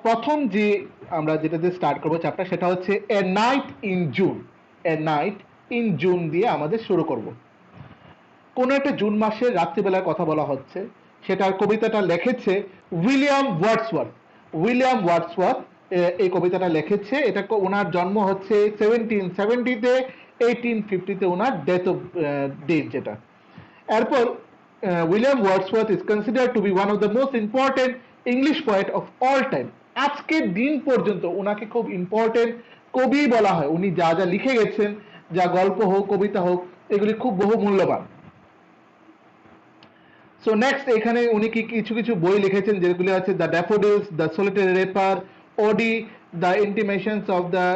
প্রথম যে আমরা যেটা দিয়ে স্টার্ট করবো চ্যাপ্টার সেটা হচ্ছে a night in June. A night in June দিয়ে আমাদের শুরু করব। কোন একটা জুন মাসের রাত্রিবেলার কথা বলা হচ্ছে, সেটার কবিতাটা লিখেছে উইলিয়াম ওয়ার্ডসওয়ার্থ। উইলিয়াম ওয়ার্ডসওয়ার্থ এই কবিতাটা লিখেছে। এটা ওনার জন্ম হচ্ছে 1770-তে, 1850-তে ওনার ডেথ অফ ডেট যেটা। এরপর William Wordsworth is considered to be one of the most important English poet of all time. আজকের দিন পর্যন্ত ওনাকে খুব ইম্পর্টেন্ট কবি বলা হয়। উনি যা যা লিখে গেছেন, যা গল্প হোক কবিতা হোক, এগুলি খুব বহু মূল্যবান। সো নেক্সট এখানে উনি কিছু কিছু বই লিখেছেন, যেগুলি আছে the daffodils, the solitary reaper, ode, the intimations of the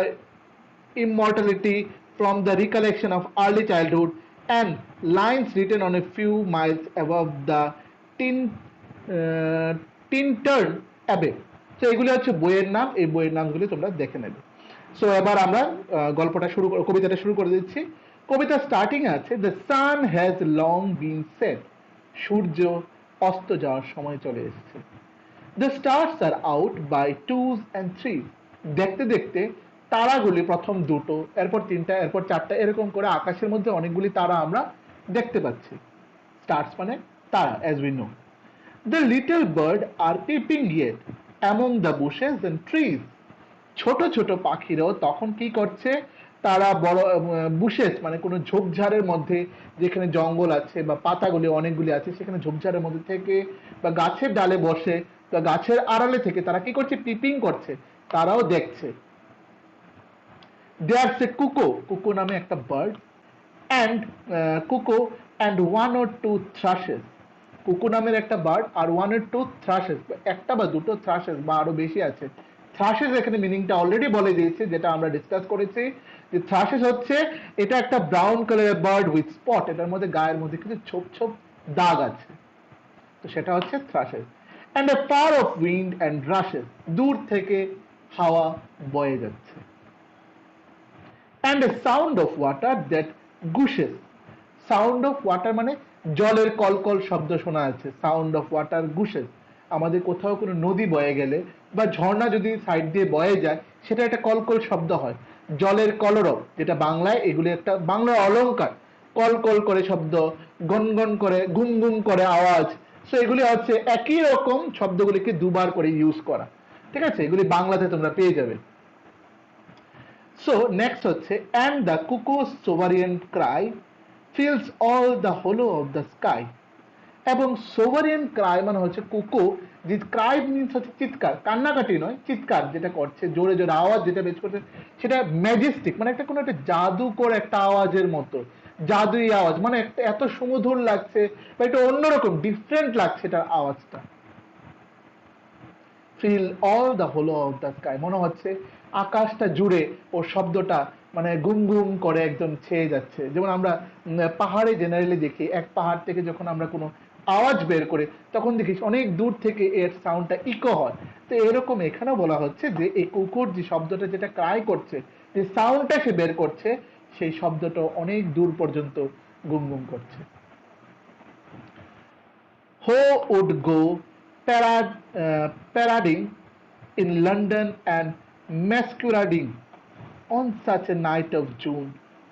immortality from the recollection of early childhood, and lines written on a few miles above the Tintern Abbey. So এগুলি হচ্ছে বইয়ের নাম, এই বইয়ের নামগুলি তোমরা দেখে নেবে। সো এবার আমরা গল্পটা কবিতাটা শুরু করে দিচ্ছি। কবিতা স্টার্টিং আছে, the sun has long been set, সূর্য অস্ত যাওয়ার সময় চলে এসেছে। The stars are out by twos and threes, দেখতে দেখতে তারাগুলি প্রথম দুটো, এরপর তিনটা, এরপর চারটা, এরকম করে আকাশের মধ্যে অনেকগুলি তারা আমরা দেখতে পাচ্ছি। স্টার্স মানে তারা, as we know. The little bird are peeping yet among the bushes and trees, ছোট ছোট পাখিরাও তখন কি করছে, তারা বড় বুশেস মানে কোনো ঝোপঝাড়ের মধ্যে, যেখানে জঙ্গল আছে বা পাতাগুলি অনেকগুলি আছে, সেখানে ঝোপঝাড়ের মধ্যে থেকে বা গাছের ডালে বসে বা গাছের আড়ালে থেকে তারা কি করছে, পিপিং করছে, তারাও দেখছে। দেয়ারস এ কুকো, কুকো নামে একটা bird, and cuckoo and one or two thrushes, cuckoo নামের একটা বার্ড আর ওয়ান অর টু থ্রাশেস, একটা বা দুটো থ্রাশেস বা আরো বেশি আছে। থ্রাশেস এখানে মিনিংটা অলরেডি বলে দিয়েছে, যেটা আমরা ডিসকাস করেছি, যে থ্রাশেস হচ্ছে এটা একটা ব্রাউন কালারের বার্ড উইথ স্পট, এটার মধ্যে গায়ের মধ্যে কিছু ছোপ ছোপ দাগ আছে, তো সেটা হচ্ছে thrushes. And a far off wind and rushes, দূর থেকে হাওয়া বয়ে যাচ্ছে। And a sound of water that gushes, sound of water মানে জলের কলকল শব্দ শোনা যাচ্ছে। সাউন্ড অফ ওয়াটার গুশেস, আমাদের কোথাও কোনো নদী বয়ে গেলে বা ঝর্ণা যদি সাইড দিয়ে বয়ে যায়, সেটা একটা কলকল শব্দ হয়। জলের কলরব, যেটা বাংলায়, এগুলি একটা বাংলার অলঙ্কার, কলকল করে শব্দ, গনগন করে, গুম গুম করে আওয়াজ। সো এগুলি হচ্ছে একই রকম শব্দগুলিকে দুবার করে ইউজ করা, ঠিক আছে? এগুলি বাংলাতে তোমরা পেয়ে যাবে। সো নেক্সট হচ্ছে, and the cuckoo's sovereign cry fills all the hollow of the sky, এবং সোভারিয়ান ক্রাই মানে হচ্ছে কুকো, যে ক্রাই মিনস হচ্ছে চিৎকার, কান্নাকাটি নয়, চিৎকার যেটা করছে, জোরে জোরে আওয়াজ যেটা বের করছে, সেটা ম্যাজেস্টিক, মানে একটা কোনো একটা জাদুকর একটা আওয়াজের মতো, জাদুই আওয়াজ, মানে একটা এত সুমধুর লাগছে বা একটা অন্যরকম ডিফারেন্ট লাগছে এটার আওয়াজটা। Fill all the hollow of the sky, মনে হচ্ছে আকাশটা জুড়ে ওর শব্দটা মানে গুম গুম করে একদম ছেয়ে যাচ্ছে। যেমন আমরা পাহাড়ে জেনারেলি দেখি, এক পাহাড় থেকে যখন আমরা কোনো আওয়াজ বের করে, তখন দেখিস অনেক দূর থেকে এর সাউন্ডটা ইকো হয়। তো এরকম এখানেও বলা হচ্ছে যে এই কুকুর যে শব্দটা যেটা ক্রাই করছে, যে সাউন্ডটা সে বের করছে, সেই শব্দটা অনেক দূর পর্যন্ত গুম গুম করছে। Who would go parading in London and masquerading on such a night of June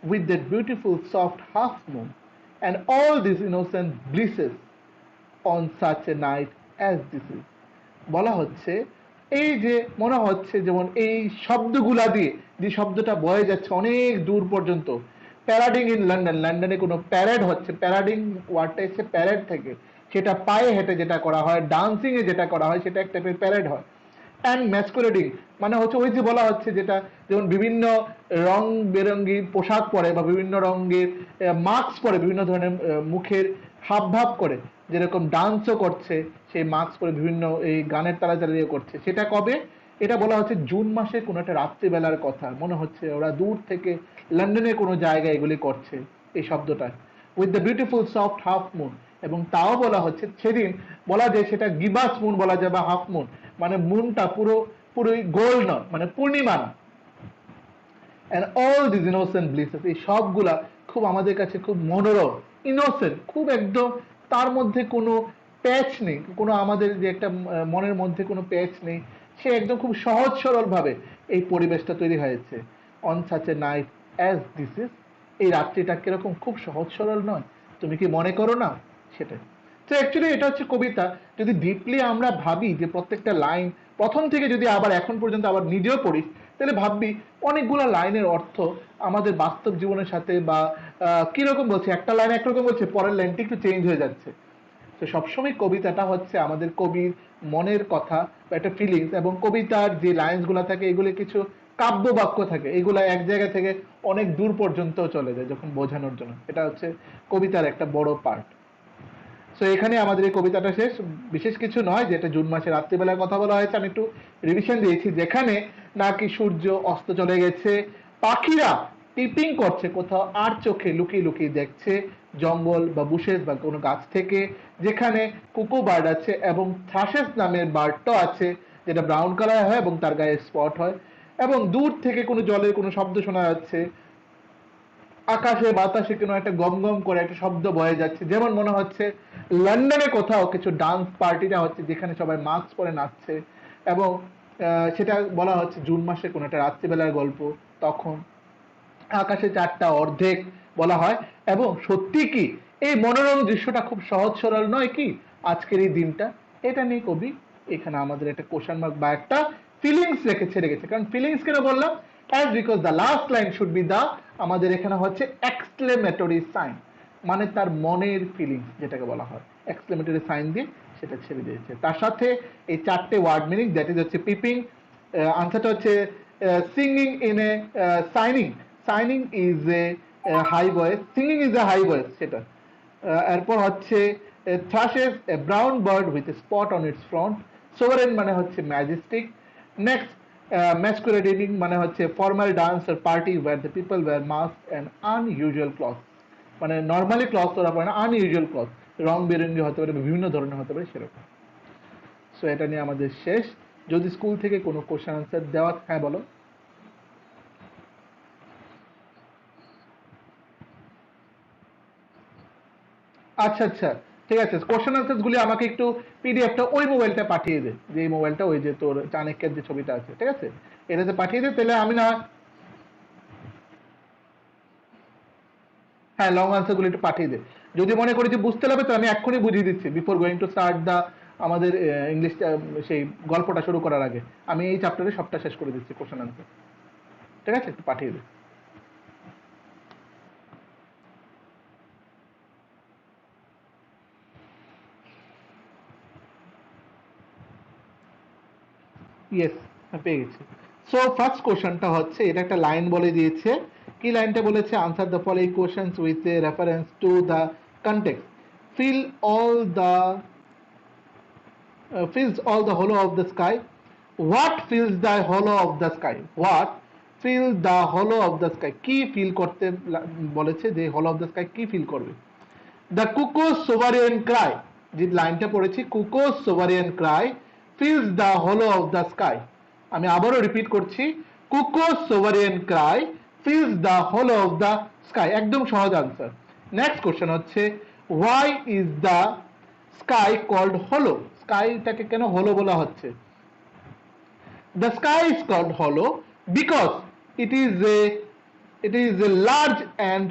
with that beautiful soft half moon and all these innocent blisses on such a night as this is? বলা হচ্ছে এই যে মনে হচ্ছে যেমন এই শব্দগুলা দিয়ে যে শব্দটা বয়ে যাচ্ছে অনেক দূর পর্যন্ত, প্যারাডিং ইন লন্ডন, লন্ডনে কোনো প্যারেড হচ্ছে, প্যারাডিং ওয়ার্ডটা এসে প্যারেড থেকে, সেটা পায়ে হেঁটে যেটা করা হয়, ডান্সিং এ যেটা করা হয়, সেটা এক টাইপের প্যারেড হয়। অ্যান্ড ম্যাসকোরেডিং মানে হচ্ছে ওই যে বলা হচ্ছে যেটা, যেমন বিভিন্ন রং বেরঙ্গি পোশাক পরে বা বিভিন্ন রঙের মাস্ক পরে, বিভিন্ন ধরনের মুখের হাবভাব করে, যেরকম ডান্সও করছে, সেই মাস্ক পরে বিভিন্ন এই গানের তালা চালিয়ে করছে। সেটা কবে? এটা বলা হচ্ছে জুন মাসে কোনো একটা রাত্রিবেলার কথা, মনে হচ্ছে ওরা দূর থেকে লন্ডনের কোনো জায়গায় এগুলি করছে এই শব্দটা, with the beautiful soft half moon. এবং তাও বলা হচ্ছে সেদিন, বলা যায় সেটা গিবাস মুন বলা যায় বা হাফ মুন, মানে মুনটা পুরোই গোল নয়, মানে পূর্ণিমা না। অ্যান্ড অল দিস ইনোসেন্ট ব্লিসেস, এই সবগুলা খুব আমাদের কাছে খুব মনোরম, ইনোসেন্ট, খুব একদম, তার মধ্যে কোনো প্যাচ নেই, কোনো আমাদের যে একটা মনের মধ্যে কোনো প্যাচ নেই, সে একদম খুব সহজ সরল ভাবে এই পরিবেশটা তৈরি হয়েছে। On such a night as this is, এই রাত্রিটা কিরকম খুব সহজ সরল নয়, তুমি কি মনে করো না? সেটাই। তো অ্যাকচুয়ালি এটা হচ্ছে কবিতা। যদি ডিপলি আমরা ভাবি যে প্রত্যেকটা লাইন প্রথম থেকে যদি আবার এখন পর্যন্ত আবার নিজেও পড়ি, তাহলে ভাববি অনেকগুলো লাইনের অর্থ আমাদের বাস্তব জীবনের সাথে বা কিরকম বলছে, একটা লাইন একরকম বলছে, পরের লাইনটি একটু চেঞ্জ হয়ে যাচ্ছে। তো সবসময় কবিতাটা হচ্ছে আমাদের কবির মনের কথা বা একটা ফিলিংস, এবং কবিতার যে লাইন্সগুলো থাকে এগুলো কিছু কাব্য বাক্য থাকে, এগুলো এক জায়গা থেকে অনেক দূর পর্যন্ত চলে যায় যখন বোঝানোর জন্য। এটা হচ্ছে কবিতার একটা বড় পার্ট। সো এখানে আমাদের এই কবিতাটা শেষ। বিশেষ কিছু নয়, যেটা জুন মাসে রাত্রিবেলায় কথা বলা হয়েছে, আমি একটু রিভিশন দিয়েছি। যেখানে নাকি সূর্য অস্ত চলে গেছে, পাখিরা টিপিং করছে কোথাও আর চোখে লুকিয়ে লুকিয়ে দেখছে জঙ্গল বা বুশেস বা কোনো গাছ থেকে, যেখানে কুকু বার্ড আছে এবং থ্রাশেস নামের বার্ডটাও আছে, যেটা ব্রাউন কালার হয় এবং তার গায়ে স্পট হয়, এবং দূর থেকে কোনো জলের কোনো শব্দ শোনা যাচ্ছে, আকাশে বাতাসে কোনো একটা গম গম করে একটা শব্দ বয়ে যাচ্ছে, যেমন মনে হচ্ছে লন্ডনে কোথাও কিছু ডান্স পার্টিটা হচ্ছে যেখানে সবাই মাস্ক পরে নাচছে। এবং সেটা বলা হচ্ছে জুন মাসে কোনো একটা রাত্রিবেলার গল্প। তখন আকাশে চারটা অর্ধেক বলা হয়। এবং সত্যি কি এই মনোরম দৃশ্যটা খুব সহজ সরল নয় কি আজকের এই দিনটা? এটা নিয়ে কবি এখানে আমাদের একটা কোশ্চেন মার্ক বা একটা ফিলিংস রেখে ছেড়ে গেছে। কারণ ফিলিংস কেন বললাম? As because the last line should be the, আমাদের এখানে হচ্ছে এক্সক্লেমেটরি সাইন, মানে তার মনের ফিলিংস যেটাকে বলা হয়, এক্সক্লেমেটরি সাইন দিয়ে সেটা ছেড়ে দিয়েছে। তার সাথে এই চারটে ওয়ার্ড মিনিং, দ্যাট ইজ হচ্ছে পিপিং, আনসারটা হচ্ছে singing in a shining, shining is a high voice, singing is a high voice সেটা। এরপর হচ্ছে thrushes a brown bird with a spot on its front, sovereign মানে হচ্ছে ম্যাজেস্টিক। নেক্সট masquerading মানে হচ্ছে ফর্মাল ডান্স আর party where the people wear mask and unusual cloth, মানে normally cloth ওরা পরে না, আনইউজুয়াল ক্লথ, রং বেরঙ্গি হতে পারে, বিভিন্ন ধরনের হতে পারে সেরকম। সো এটা নিয়ে আমাদের শেষ। যদি স্কুল থেকে কোনো কোশ্চেন আনসার দেওয়া, হ্যাঁ বলো। আচ্ছা আচ্ছা, ঠিক আছে, কোশ্চেন আনসার গুলি আমাকে একটু পিডিএফটা ওই মোবাইলটা পাঠিয়ে দে, যে মোবাইলটা ওই যে তোর চাণক্যের যে ছবিটা আছে, ঠিক আছে, এটাতে পাঠিয়ে দে, তাহলে আমি না, হ্যাঁ লং আনসার গুলো একটু পাঠিয়ে দে। যদি মনে করি যে বুঝতে লাগবে তো আমি এক্ষুনি বুঝিয়ে দিচ্ছি, বিফোর গোয়িং টু স্টার্ট দা আমাদের ইংলিশ সেই গল্পটা শুরু করার আগে আমি এই চ্যাপ্টারে সবটা শেষ করে দিচ্ছি কোশ্চেন আনসার, ঠিক আছে, একটু পাঠিয়ে দে। ইয়েস, পেয়ে গেছি। সো ফার্স্ট কোশ্চেনটা হচ্ছে, এটা একটা লাইন বলে দিয়েছে। কি লাইনটা বলেছে? Answer the following questions with a reference to the context, fill all the fills all the hollow of the sky. What fills the hollow of the sky? What fills the hollow of the sky? কি feel করতে বলেছে, যে hollow of the sky কি feel করবে? The cuckoo's sovereign cry, যে লাইনটা পড়েছি, cuckoo's sovereign cry fills the hollow of the sky. আমি আবারও রিপিট করছি, cuckoo's sovereign cry fills the hollow of the sky, একদম সহজ আনসার। নেক্সট কোশ্চেন হচ্ছে, why is the sky called hollow? স্কাইটাকে কেন হলো বলা হচ্ছে? The sky is called hollow because it is a large and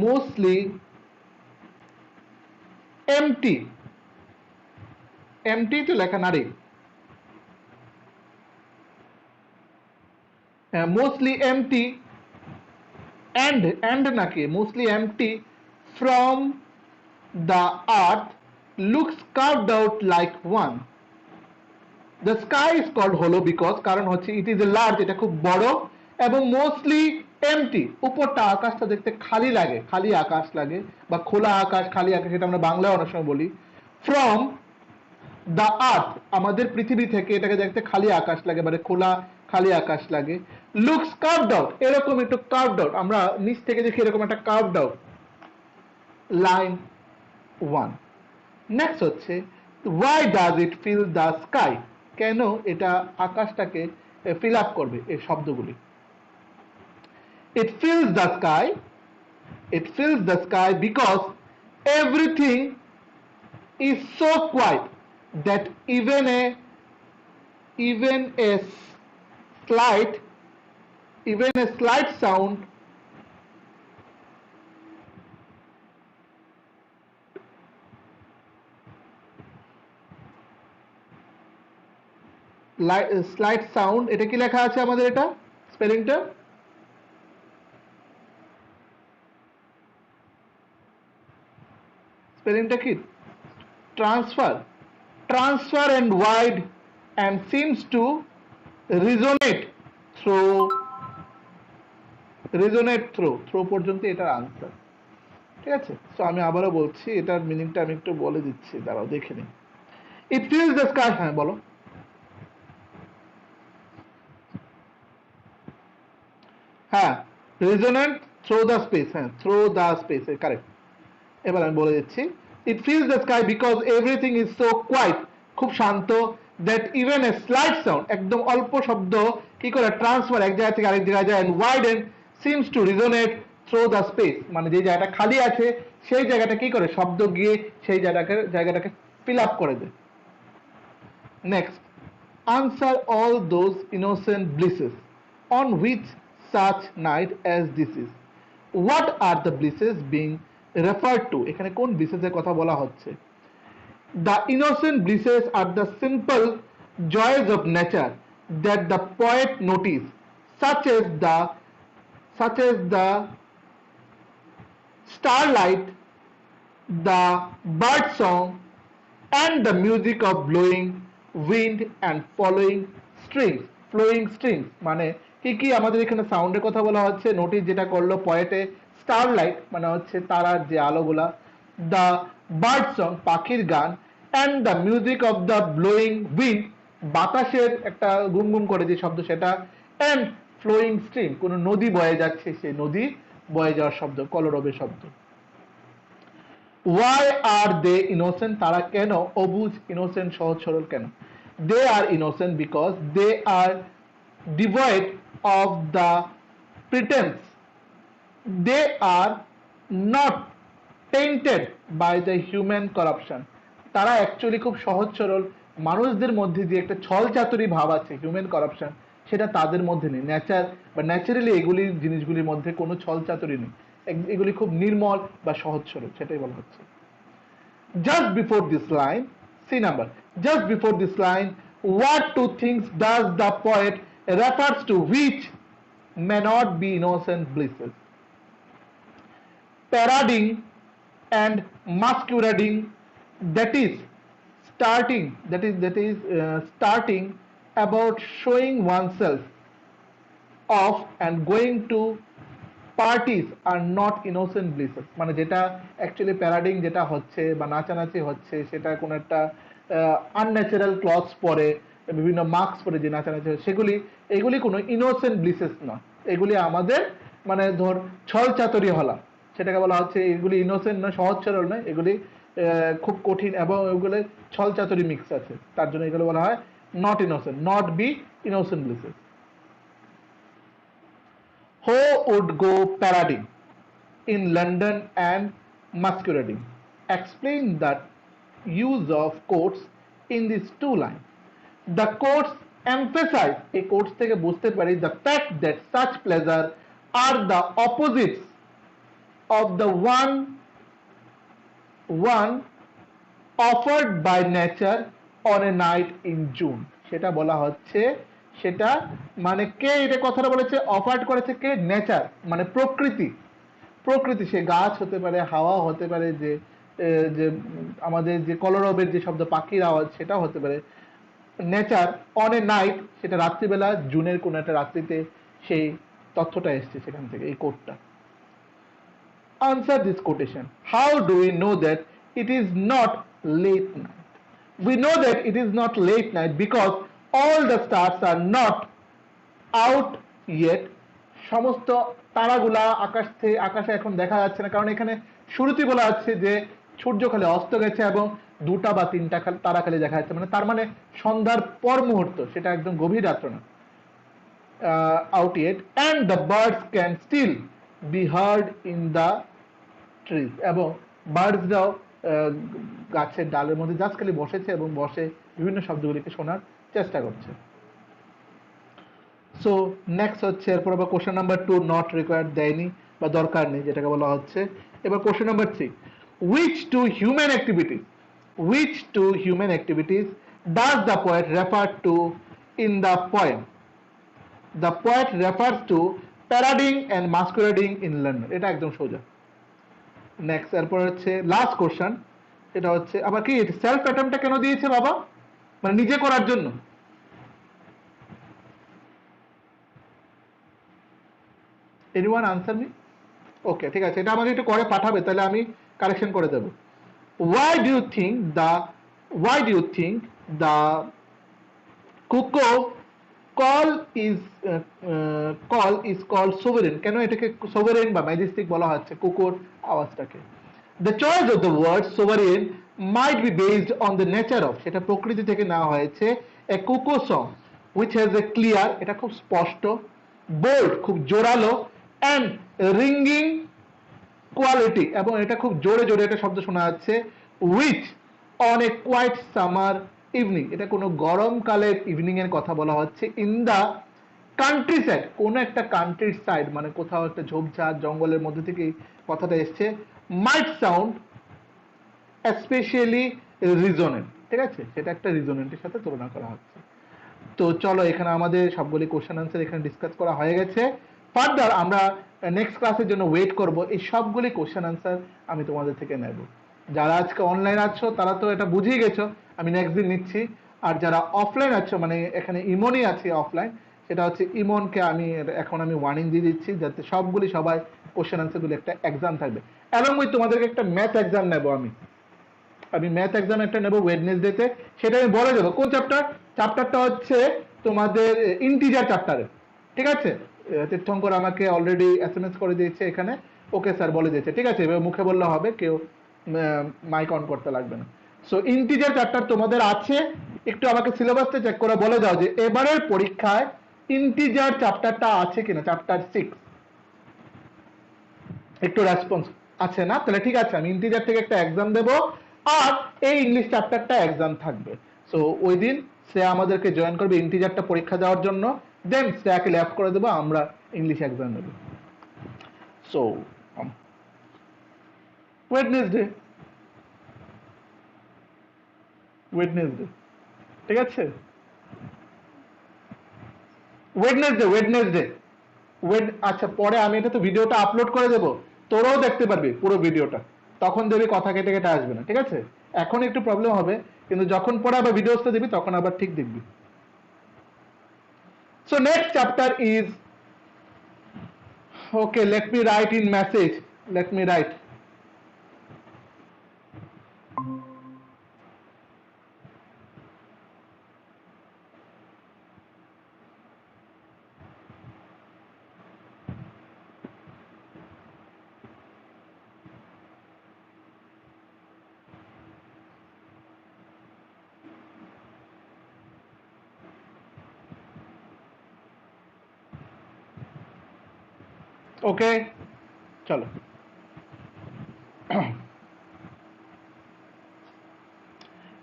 mostly empty, empty তো লেখা নারী, mostly empty and নাকি mostly empty from the earth looks carved out like one. The sky is called hollow because, কারণ হচ্ছে it is a large, এটা খুব বড়, এবং mostly empty, উপরটা আকাশটা দেখতে খালি লাগে, খালি আকাশ লাগে, বা খোলা আকাশ, খালি আকাশ, এটা আমরা বাংলায় অনেক সময় বলি। from the earth, আমাদের পৃথিবী থেকে এটাকে দেখতে খালি আকাশ লাগে, মানে খোলা খালি আকাশ লাগে। looks carved out, এরকম একটু carved out, আমরা নিচ থেকে দেখি এরকম একটা carved out, লাইন 1। নেক্সট হচ্ছে, why does it fill the sky? কেন এটা আকাশটাকে ফিল আপ করবে এই শব্দগুলি? it fills the sky, it fills the sky because everything is so quiet, that even a slight even a slight sound slight sound, এটা কি লেখা আছে আমাদের, এটা স্পেলিংটা কি? transfer and wide and seems to resonate through পর্যন্ত এটার answer. ঠিক আছে, সো আমি আবারও বলছি, এটার মিনিংটা আমি একটু বলে দিচ্ছি, দাঁড়াও দেখে নিই। ইট ফিলস দ্য স্কাই, হ্যাঁ বলো। হ্যাঁ, রেজোনেন্ট থ্রো দ্য স্পেস, হ্যাঁ থ্রো দ্য স্পেস, কারেক্ট। এবার আমি বলে দিচ্ছি, it fills the sky because everything is so quiet, খুব শান্ত, that even a slight sound, একদম অল্প শব্দ কি করে ট্রান্সফার এক জায়গা থেকে আরেক জায়গায় যায়, and wide and seems to resonate through the space, মানে যে জায়গাটা খালি আছে সেই জায়গাটা কি করে শব্দ গিয়ে সেই জায়গাটাকে ফিল আপ করে দেয়। Next, answer all those innocent blisses on which such night as this is. What are the blisses being referred to? এখানে কোন blisses এর কথা বলা হচ্ছে? The innocent blisses are the simple joys of nature that the poet noticed, such as the starlight, the bird song, and the music of blowing wind and flowing strings, মানে কি কি আমাদের এখানে সাউন্ডের কথা বলা হচ্ছে, নোটিস যেটা করলো পয়েটে, স্টারলাইট মানে হচ্ছে তারার যে আলোগুলা, দ্য বার্ড সং পাখির গান, and the music of the blowing wind বাতাসের একটা গুমগুম করে যে শব্দ সেটা, অ্যান্ড ফ্লোয়িং স্ট্রিম কোনো নদী বয়ে যাচ্ছে সেই নদী বয়ে যাওয়ার শব্দ, কলরবের শব্দ। Why are they innocent? তারা কেন অবুঝ, innocent সহজ সরল কেন? They are innocent because they are devoid of the pretense. They are not tainted by the human corruption. তারা অ্যাকচুয়ালি খুব সহজ সরল, মানুষদের মধ্যে যে একটা ছল চাতুরি ভাব আছে, হিউম্যান করাপশন, সেটা তাদের মধ্যে নেই। ন্যাচারালি এগুলি জিনিসগুলির মধ্যে কোনো ছল চাতুরি নেই, এগুলি খুব নির্মল বা সহজ সরল, সেটাই বলা হচ্ছে। Just before this line, see number, just before this line, what two things does the poet refers to which may not be innocent blisses? Parading and masquerading, that is starting about showing oneself off and going to parties are not innocent blisses, মানে যেটা actually প্যারাডিং যেটা হচ্ছে বা নাচানাচি হচ্ছে সেটা কোনো একটা আনন্যাচারাল ক্লথস পরে, বিভিন্ন মাস্ক পরে যে নাচানাচি হচ্ছে এগুলি কোনো ইনোসেন্ট ব্লিসেস নয়, এগুলি আমাদের মানে ধর ছল চাতুরি হলা, সেটাকে বলা হচ্ছে এগুলি ইনোসেন্ট নয়, সহজ সরল নয়, এগুলি খুব কঠিন এবং এগুলো ছল চাতুরি মিক্স আছে, তার জন্য এগুলো বলা হয় not innocent, not be innocent blisses. Who would go parading in London and masquerading? Explain the use of quotes in these two lines. The quotes emphasize, এই quotes থেকে বুঝতে পারি, the fact that such pleasure are the opposites of the one offered by nature on a night in June. সেটা বলা হচ্ছে, সেটা মানে কে এটা কথাটা বলেছে, অফার্ড করেছে কে, নেচার মানে প্রকৃতি, সে গাছ হতে পারে, হাওয়া হতে পারে, যে আমাদের যে কলরবের যে শব্দ পাখির আওয়াজ সেটাও হতে পারে, নেচার অন এ নাইট সেটা রাত্রিবেলা, জুনের কোন একটা রাত্রিতে, সেই তথ্যটা এসছে সেখান থেকে এই কোটটা। Answer this quotation. How do we know that it is not late night? We know that it is not late night because all the stars are not out yet. সমস্ত তারাগুলা আকাশে এখন দেখা যাচ্ছে না, কারণ এখানে শুরুতেই বলা আছে যে সূর্য খালি অস্ত গেছে এবং 2টা বা 3টা তারা খালি দেখা যাচ্ছে, মানে তার মানে সন্ধ্যার পর মুহূর্ত, সেটা একদম গভীর রাত্র না, out yet, and the birds can still be heard in the trees, এবং বার্ডসরাও গাছের ডালের মধ্যে জাস্ট খালি বসেছে এবং বসে বিভিন্ন শব্দগুলিকে শোনার চেষ্টা করছে। সো নেক্সট হচ্ছে এরপর আবার কোশ্চেন নাম্বার 2 নট রিকোয়ার্ড দেয়নি বা দরকার নেই যেটাকে বলা হচ্ছে। এবার question number 3 which two human activities does the poet refer to in the poem? The poet refers to parading and masquerading in London. এটা একদম সোজা। নেক্সট এরপর হচ্ছে লাস্ট কোশ্চেন, এটা হচ্ছে আবার কি সেলফ অ্যাটেম্পটা কেন দিয়েছে বাবা, মানে নিজে করার জন্য? Anyone answer me? ওকে ঠিক আছে, এটা আমাকে একটু করে পাঠাবে তাহলে আমি কারেকশন করে দেব। why do you think the cuckoo call is called sovereign? কেন এটাকে sovereign বা ম্যাজেস্টিক বলা হচ্ছে কুকুর আওয়াজটাকে? The choice of the word sovereign might be based on the nature of, সেটা প্রকৃতি থেকে নেওয়া হয়েছে, a cuckoo song which has a clear, এটা খুব স্পষ্ট, bold খুব জোরালো, and ringing কোয়ালিটি, এবং এটা খুব জোরে জোরে একটা শব্দ শোনা যাচ্ছে, which on a quiet summer evening, এটা কোনো গরমকালের ইভিনিং এর কথা বলা হচ্ছে, in the কান্ট্রি সাইড, কোনো একটা কান্ট্রির সাইড মানে কোথাও একটা ঝোপঝাড় জঙ্গলের মধ্যে থেকে কথাটা এসছে, মাইট সাউন্ড স্পেশালি রিজনেন্ট, ঠিক আছে, সেটা একটা রিজনেন্টের সাথে তুলনা করা হচ্ছে। তো চলো এখানে আমাদের সবগুলি কোশ্চেন আনসার এখানে ডিসকাস করা হয়ে গেছে। ফার্দার আমরা নেক্সট ক্লাসের জন্য ওয়েট করব, এই সবগুলি কোশ্চেন আনসার আমি তোমাদের থেকে নেব। যারা আজকে অনলাইন আছো তারা তো এটা বুঝিয়ে গেছো, আমি নেক্সট দিন নিচ্ছি। আর যারা অফলাইন আছো, মানে এখানে ইমনই আছে অফলাইন, সেটা হচ্ছে ইমনকে আমি এখন ওয়ার্নিং দিয়ে দিচ্ছি যাতে সবাই কোশ্চেন আনসারগুলি একটা এক্সাম থাকবে। এবং ওই তোমাদেরকে একটা ম্যাথ এক্সাম নেব, আমি ম্যাথ এক্সাম একটা নেব ওয়েডনেসডেতে, সেটা আমি বলে দেবো কোন চ্যাপ্টারটা হচ্ছে তোমাদের ইন্টিজার চ্যাপ্টারে, ঠিক আছে। তীর্থঙ্কর আমাকে অলরেডি এসএমএস করে দিয়েছে এখানে, ওকে স্যার বলে দিয়েছে, ঠিক আছে, এবার মুখে বললে হবে, কেউ মাইক অন করতে লাগবে না। সো ইন্টিজার চ্যাপ্টার তোমাদের আছে, একটু আমাকে সিলেবাসটা চেক করে বলে দাও যে এবারের পরীক্ষায় ইন্টিজার চ্যাপ্টারটা আছে কিনা, চ্যাপ্টার 6 একটু রেসপন্স আছে না? তাহলে ঠিক আছে, আমি ইন্টিজার থেকে একটা এক্সাম দেবো, আর এই ইংলিশ চ্যাপ্টারটা এক্সাম থাকবে। সো ওই দিন সে আমাদেরকে জয়েন করবে ইন্টিজারটা পরীক্ষা দেওয়ার জন্য, দেন শ্রেয়াকে ল্যাব করে দেবো, আমরা ইংলিশ এক্সাম নেব। সো ওয়েডনেসডে, ঠিক আছে, ওয়েডনেসডে। আচ্ছা পরে আমি এটা তো ভিডিওটা আপলোড করে দেবো, তোরাও দেখতে পারবি পুরো ভিডিওটা, তখন দেখবি কথা কেটে কেটে আসবে না, ঠিক আছে। এখন একটু প্রবলেম হবে, কিন্তু যখন পরে আবার ভিডিওসটা দিবি তখন আবার ঠিক দেখবি। So next chapter is, okay, let me write in message, let me write. Okay, চলো।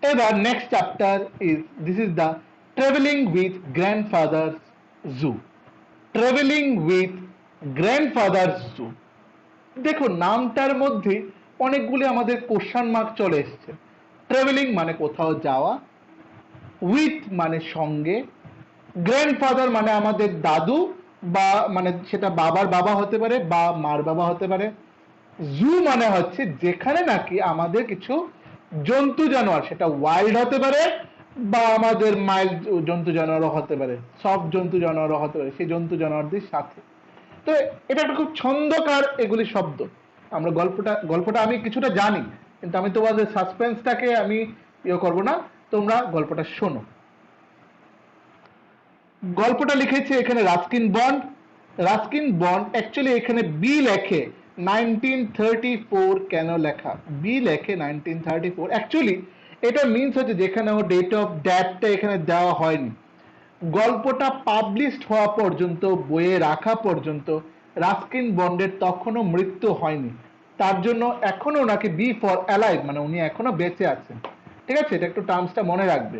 এবার next chapter is, this is the travelling with grandfather zoo. Travelling with grandfather zoo, দেখো নামটার মধ্যে অনেকগুলি আমাদের কোশ্চেন মার্ক চলে এসছে। ট্রাভেলিং মানে কোথাও যাওয়া, উইথ মানে সঙ্গে, গ্র্যান্ডফাদার মানে আমাদের দাদু, বা মানে সেটা বাবার বাবা হতে পারে বা মার বাবা হতে পারে। জু মানে হচ্ছে যেখানে নাকি আমাদের কিছু জন্তু জানোয়ার, সেটা ওয়াইল্ড হতে পারে বা আমাদের মাইল্ড জন্তু জানোয়ারও হতে পারে, সব জন্তু জানোয়ারও হতে পারে, সেই জন্তু জানোয়ারদের সাথে। তো এটা একটা খুব ছন্দকার এগুলি শব্দ। আমরা গল্পটা আমি কিছুটা জানি, কিন্তু আমি তোমাদের সাসপেন্সটাকে আমি করবো না, তোমরা গল্পটা শোনো। গল্পটা লিখেছে এখানে রাস্কিন বন্ড অ্যাকচুয়ালি এখানে বি লেখে 1934, কেন লেখা বি লেখে 1934? অ্যাকচুয়ালি এটা মিনস হচ্ছে যেখানে ও ডেট অফ ডেথটা এখানে দেওয়া হয়নি। গল্পটা পাবলিশড হওয়া পর্যন্ত, বইয়ে রাখা পর্যন্ত রাস্কিন বন্ডের তখনও মৃত্যু হয়নি। তার জন্য এখনো ওনাকে বি ফর অ্যালাইভ, মানে উনি এখনো বেঁচে আছেন। ঠিক আছে, এটা একটু টার্মসটা মনে রাখবে।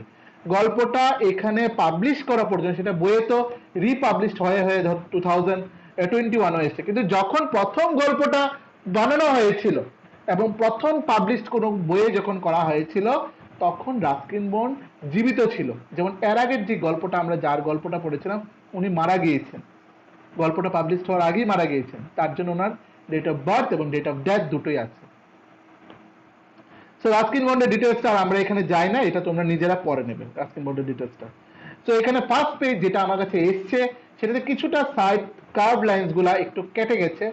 গল্পটা এখানে পাবলিশ করা পর্যন্ত, সেটা বইয়ে তো রিপাবলিশড হয়ে হয়ে 2021 হয়েছে, কিন্তু যখন প্রথম গল্পটা বানানো হয়েছিল এবং প্রথম পাবলিশড কোনো বইয়ে যখন করা হয়েছিল তখন রাস্কিন বন্ড জীবিত ছিল। যেমন এর আগের যে গল্পটা আমরা যার গল্পটা পড়েছিলাম উনি মারা গিয়েছেন, গল্পটা পাবলিশ হওয়ার আগেই মারা গিয়েছেন, তার জন্য ওনার ডেট অফ বার্থ এবং ডেট অফ ডেথ দুটোই আছে। সো রাস্কিন বন্ডের ডিটেলসটা আমরা এখানে যাই না, এটা তোমরা নিজেরা পড়ে নেবে রাস্কিন বন্ডের ডিটেলসটা। সো এখানে ফার্স্ট পেজ যেটা আমার কাছে এসছে সেটাতে কিছুটা সাইড কার্ভ লাইনস গুলা একটু কেটে গেছে,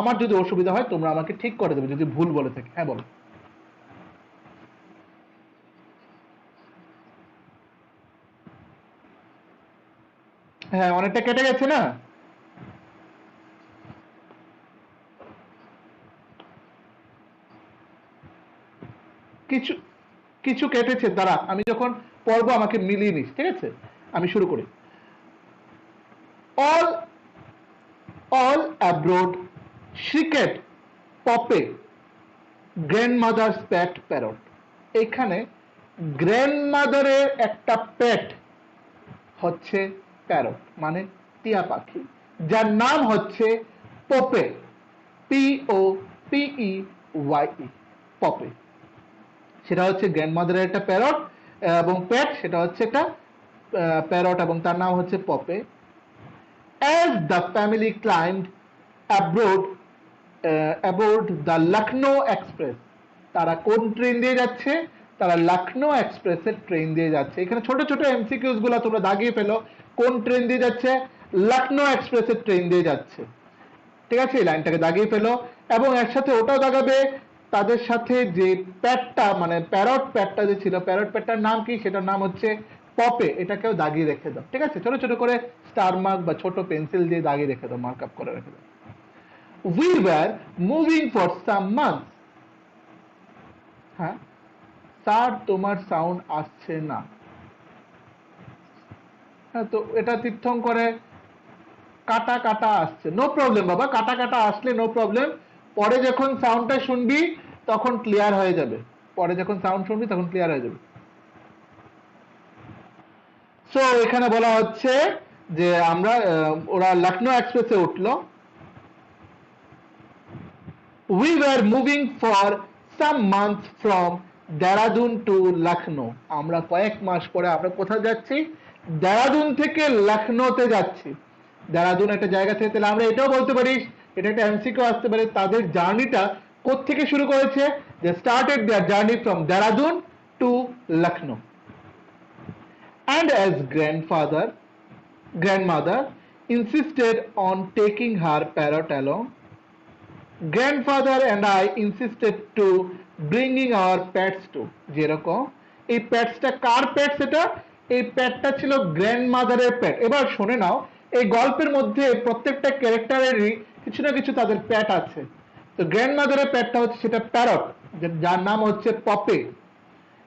আমার যদি অসুবিধা হয় তোমরা আমাকে ঠিক করে দেবে যদি ভুল বলে থাকি। হ্যাঁ বলো। হ্যাঁ অনেকটা কেটে গেছে না? কিছু কিছু কেটেছে, দাঁড়া আমি যখন পড়বো আমাকে মিলিয়ে নিস, ঠিক আছে? আমি শুরু করি। অল অল অ্যাব্রোড শ্রিকেট পপে গ্র্যান্ডমাদার্স প্যাট প্যারট। এখানে গ্র্যান্ডমাদারের একটা পেট হচ্ছে প্যারট, মানে টিয়া পাখি, যার নাম হচ্ছে পপে, POPEYE, পপে। সেটা হচ্ছে গ্র্যান্ডমাদারের একটা প্যারট এবং পেট সেটা হচ্ছে একটা প্যারট এবং তার নাম হচ্ছে পপে। As the family climbed abroad aboard the Lucknow Express, তারা কোন ট্রেন দিয়ে যাচ্ছে? তারা লখনৌ এক্সপ্রেসের ট্রেন দিয়ে যাচ্ছে। এখানে ছোট ছোট এমসিকিউস গুলো তোমরা দাগিয়ে ফেলো, কোন ট্রেন দিয়ে যাচ্ছে? লখনৌ এক্সপ্রেসের ট্রেন দিয়ে যাচ্ছে। ঠিক আছে, এই লাইনটাকে দাগিয়ে ফেলো এবং এর সাথে ওটাও দাগাবে তাদের সাথে যে প্যাটটা মানে প্যারট প্যাটটা যে ছিল, প্যারট প্যাটটার নাম কি? সেটার নাম হচ্ছে পপে, এটাকেও দাগিয়ে রেখে দাও। ঠিক আছে, ছোট ছোট করে স্টার মার্ক বা ছোট পেন্সিল দিয়ে দাগিয়ে রেখে দাও, মার্ক আপ করে রেখে দাও। We were moving for some months. হ্যাঁ স্যার তোমার সাউন্ড আসছে না। হ্যাঁ তো এটা তীর্থঙ্করে কাটা কাটা আসছে, নো প্রবলেম বাবা, কাটা কাটা আসলে নো প্রবলেম, পরে যখন সাউন্ডটা শুনবি তখন ক্লিয়ার হয়ে যাবে, পরে যখন সাউন্ড শুনবি তখন ক্লিয়ার হয়ে যাবে। সো এখানে বলা হচ্ছে যে আমরা ওরা লখনৌ এক্সপ্রেসে উঠলো। We were moving for some months from Dehradun to Lucknow. আমরা কয়েক মাস পরে আমরা কোথায় যাচ্ছি? দেরাদুন থেকে লখনৌতে যাচ্ছি। দেরাদুন একটা জায়গা থেকে, তাহলে আমরা এটাও বলতে পারি, এটা একটা এমসিকিউ আসতে পারে, তাদের জার্নিটা কোত্থেকে শুরু করেছে? They started their journey from Dehradun to Lucknow. And as grandmother insisted on taking her parrot along, grandfather and I insisted to bringing our pets too. যেরকম এই প্যাটসটা কার প্যাটস? এটা এই প্যাটটা ছিল গ্র্যান্ডমাদারের প্যাট। এবার শুনে নাও, এই গল্পের মধ্যে প্রত্যেকটা ক্যারেক্টারেরই কিছু না কিছু তাদের প্যাট আছে। তো গ্র্যান্ডমাদারের প্যাটটা হচ্ছে সেটা প্যারট, যার নাম হচ্ছে পপে।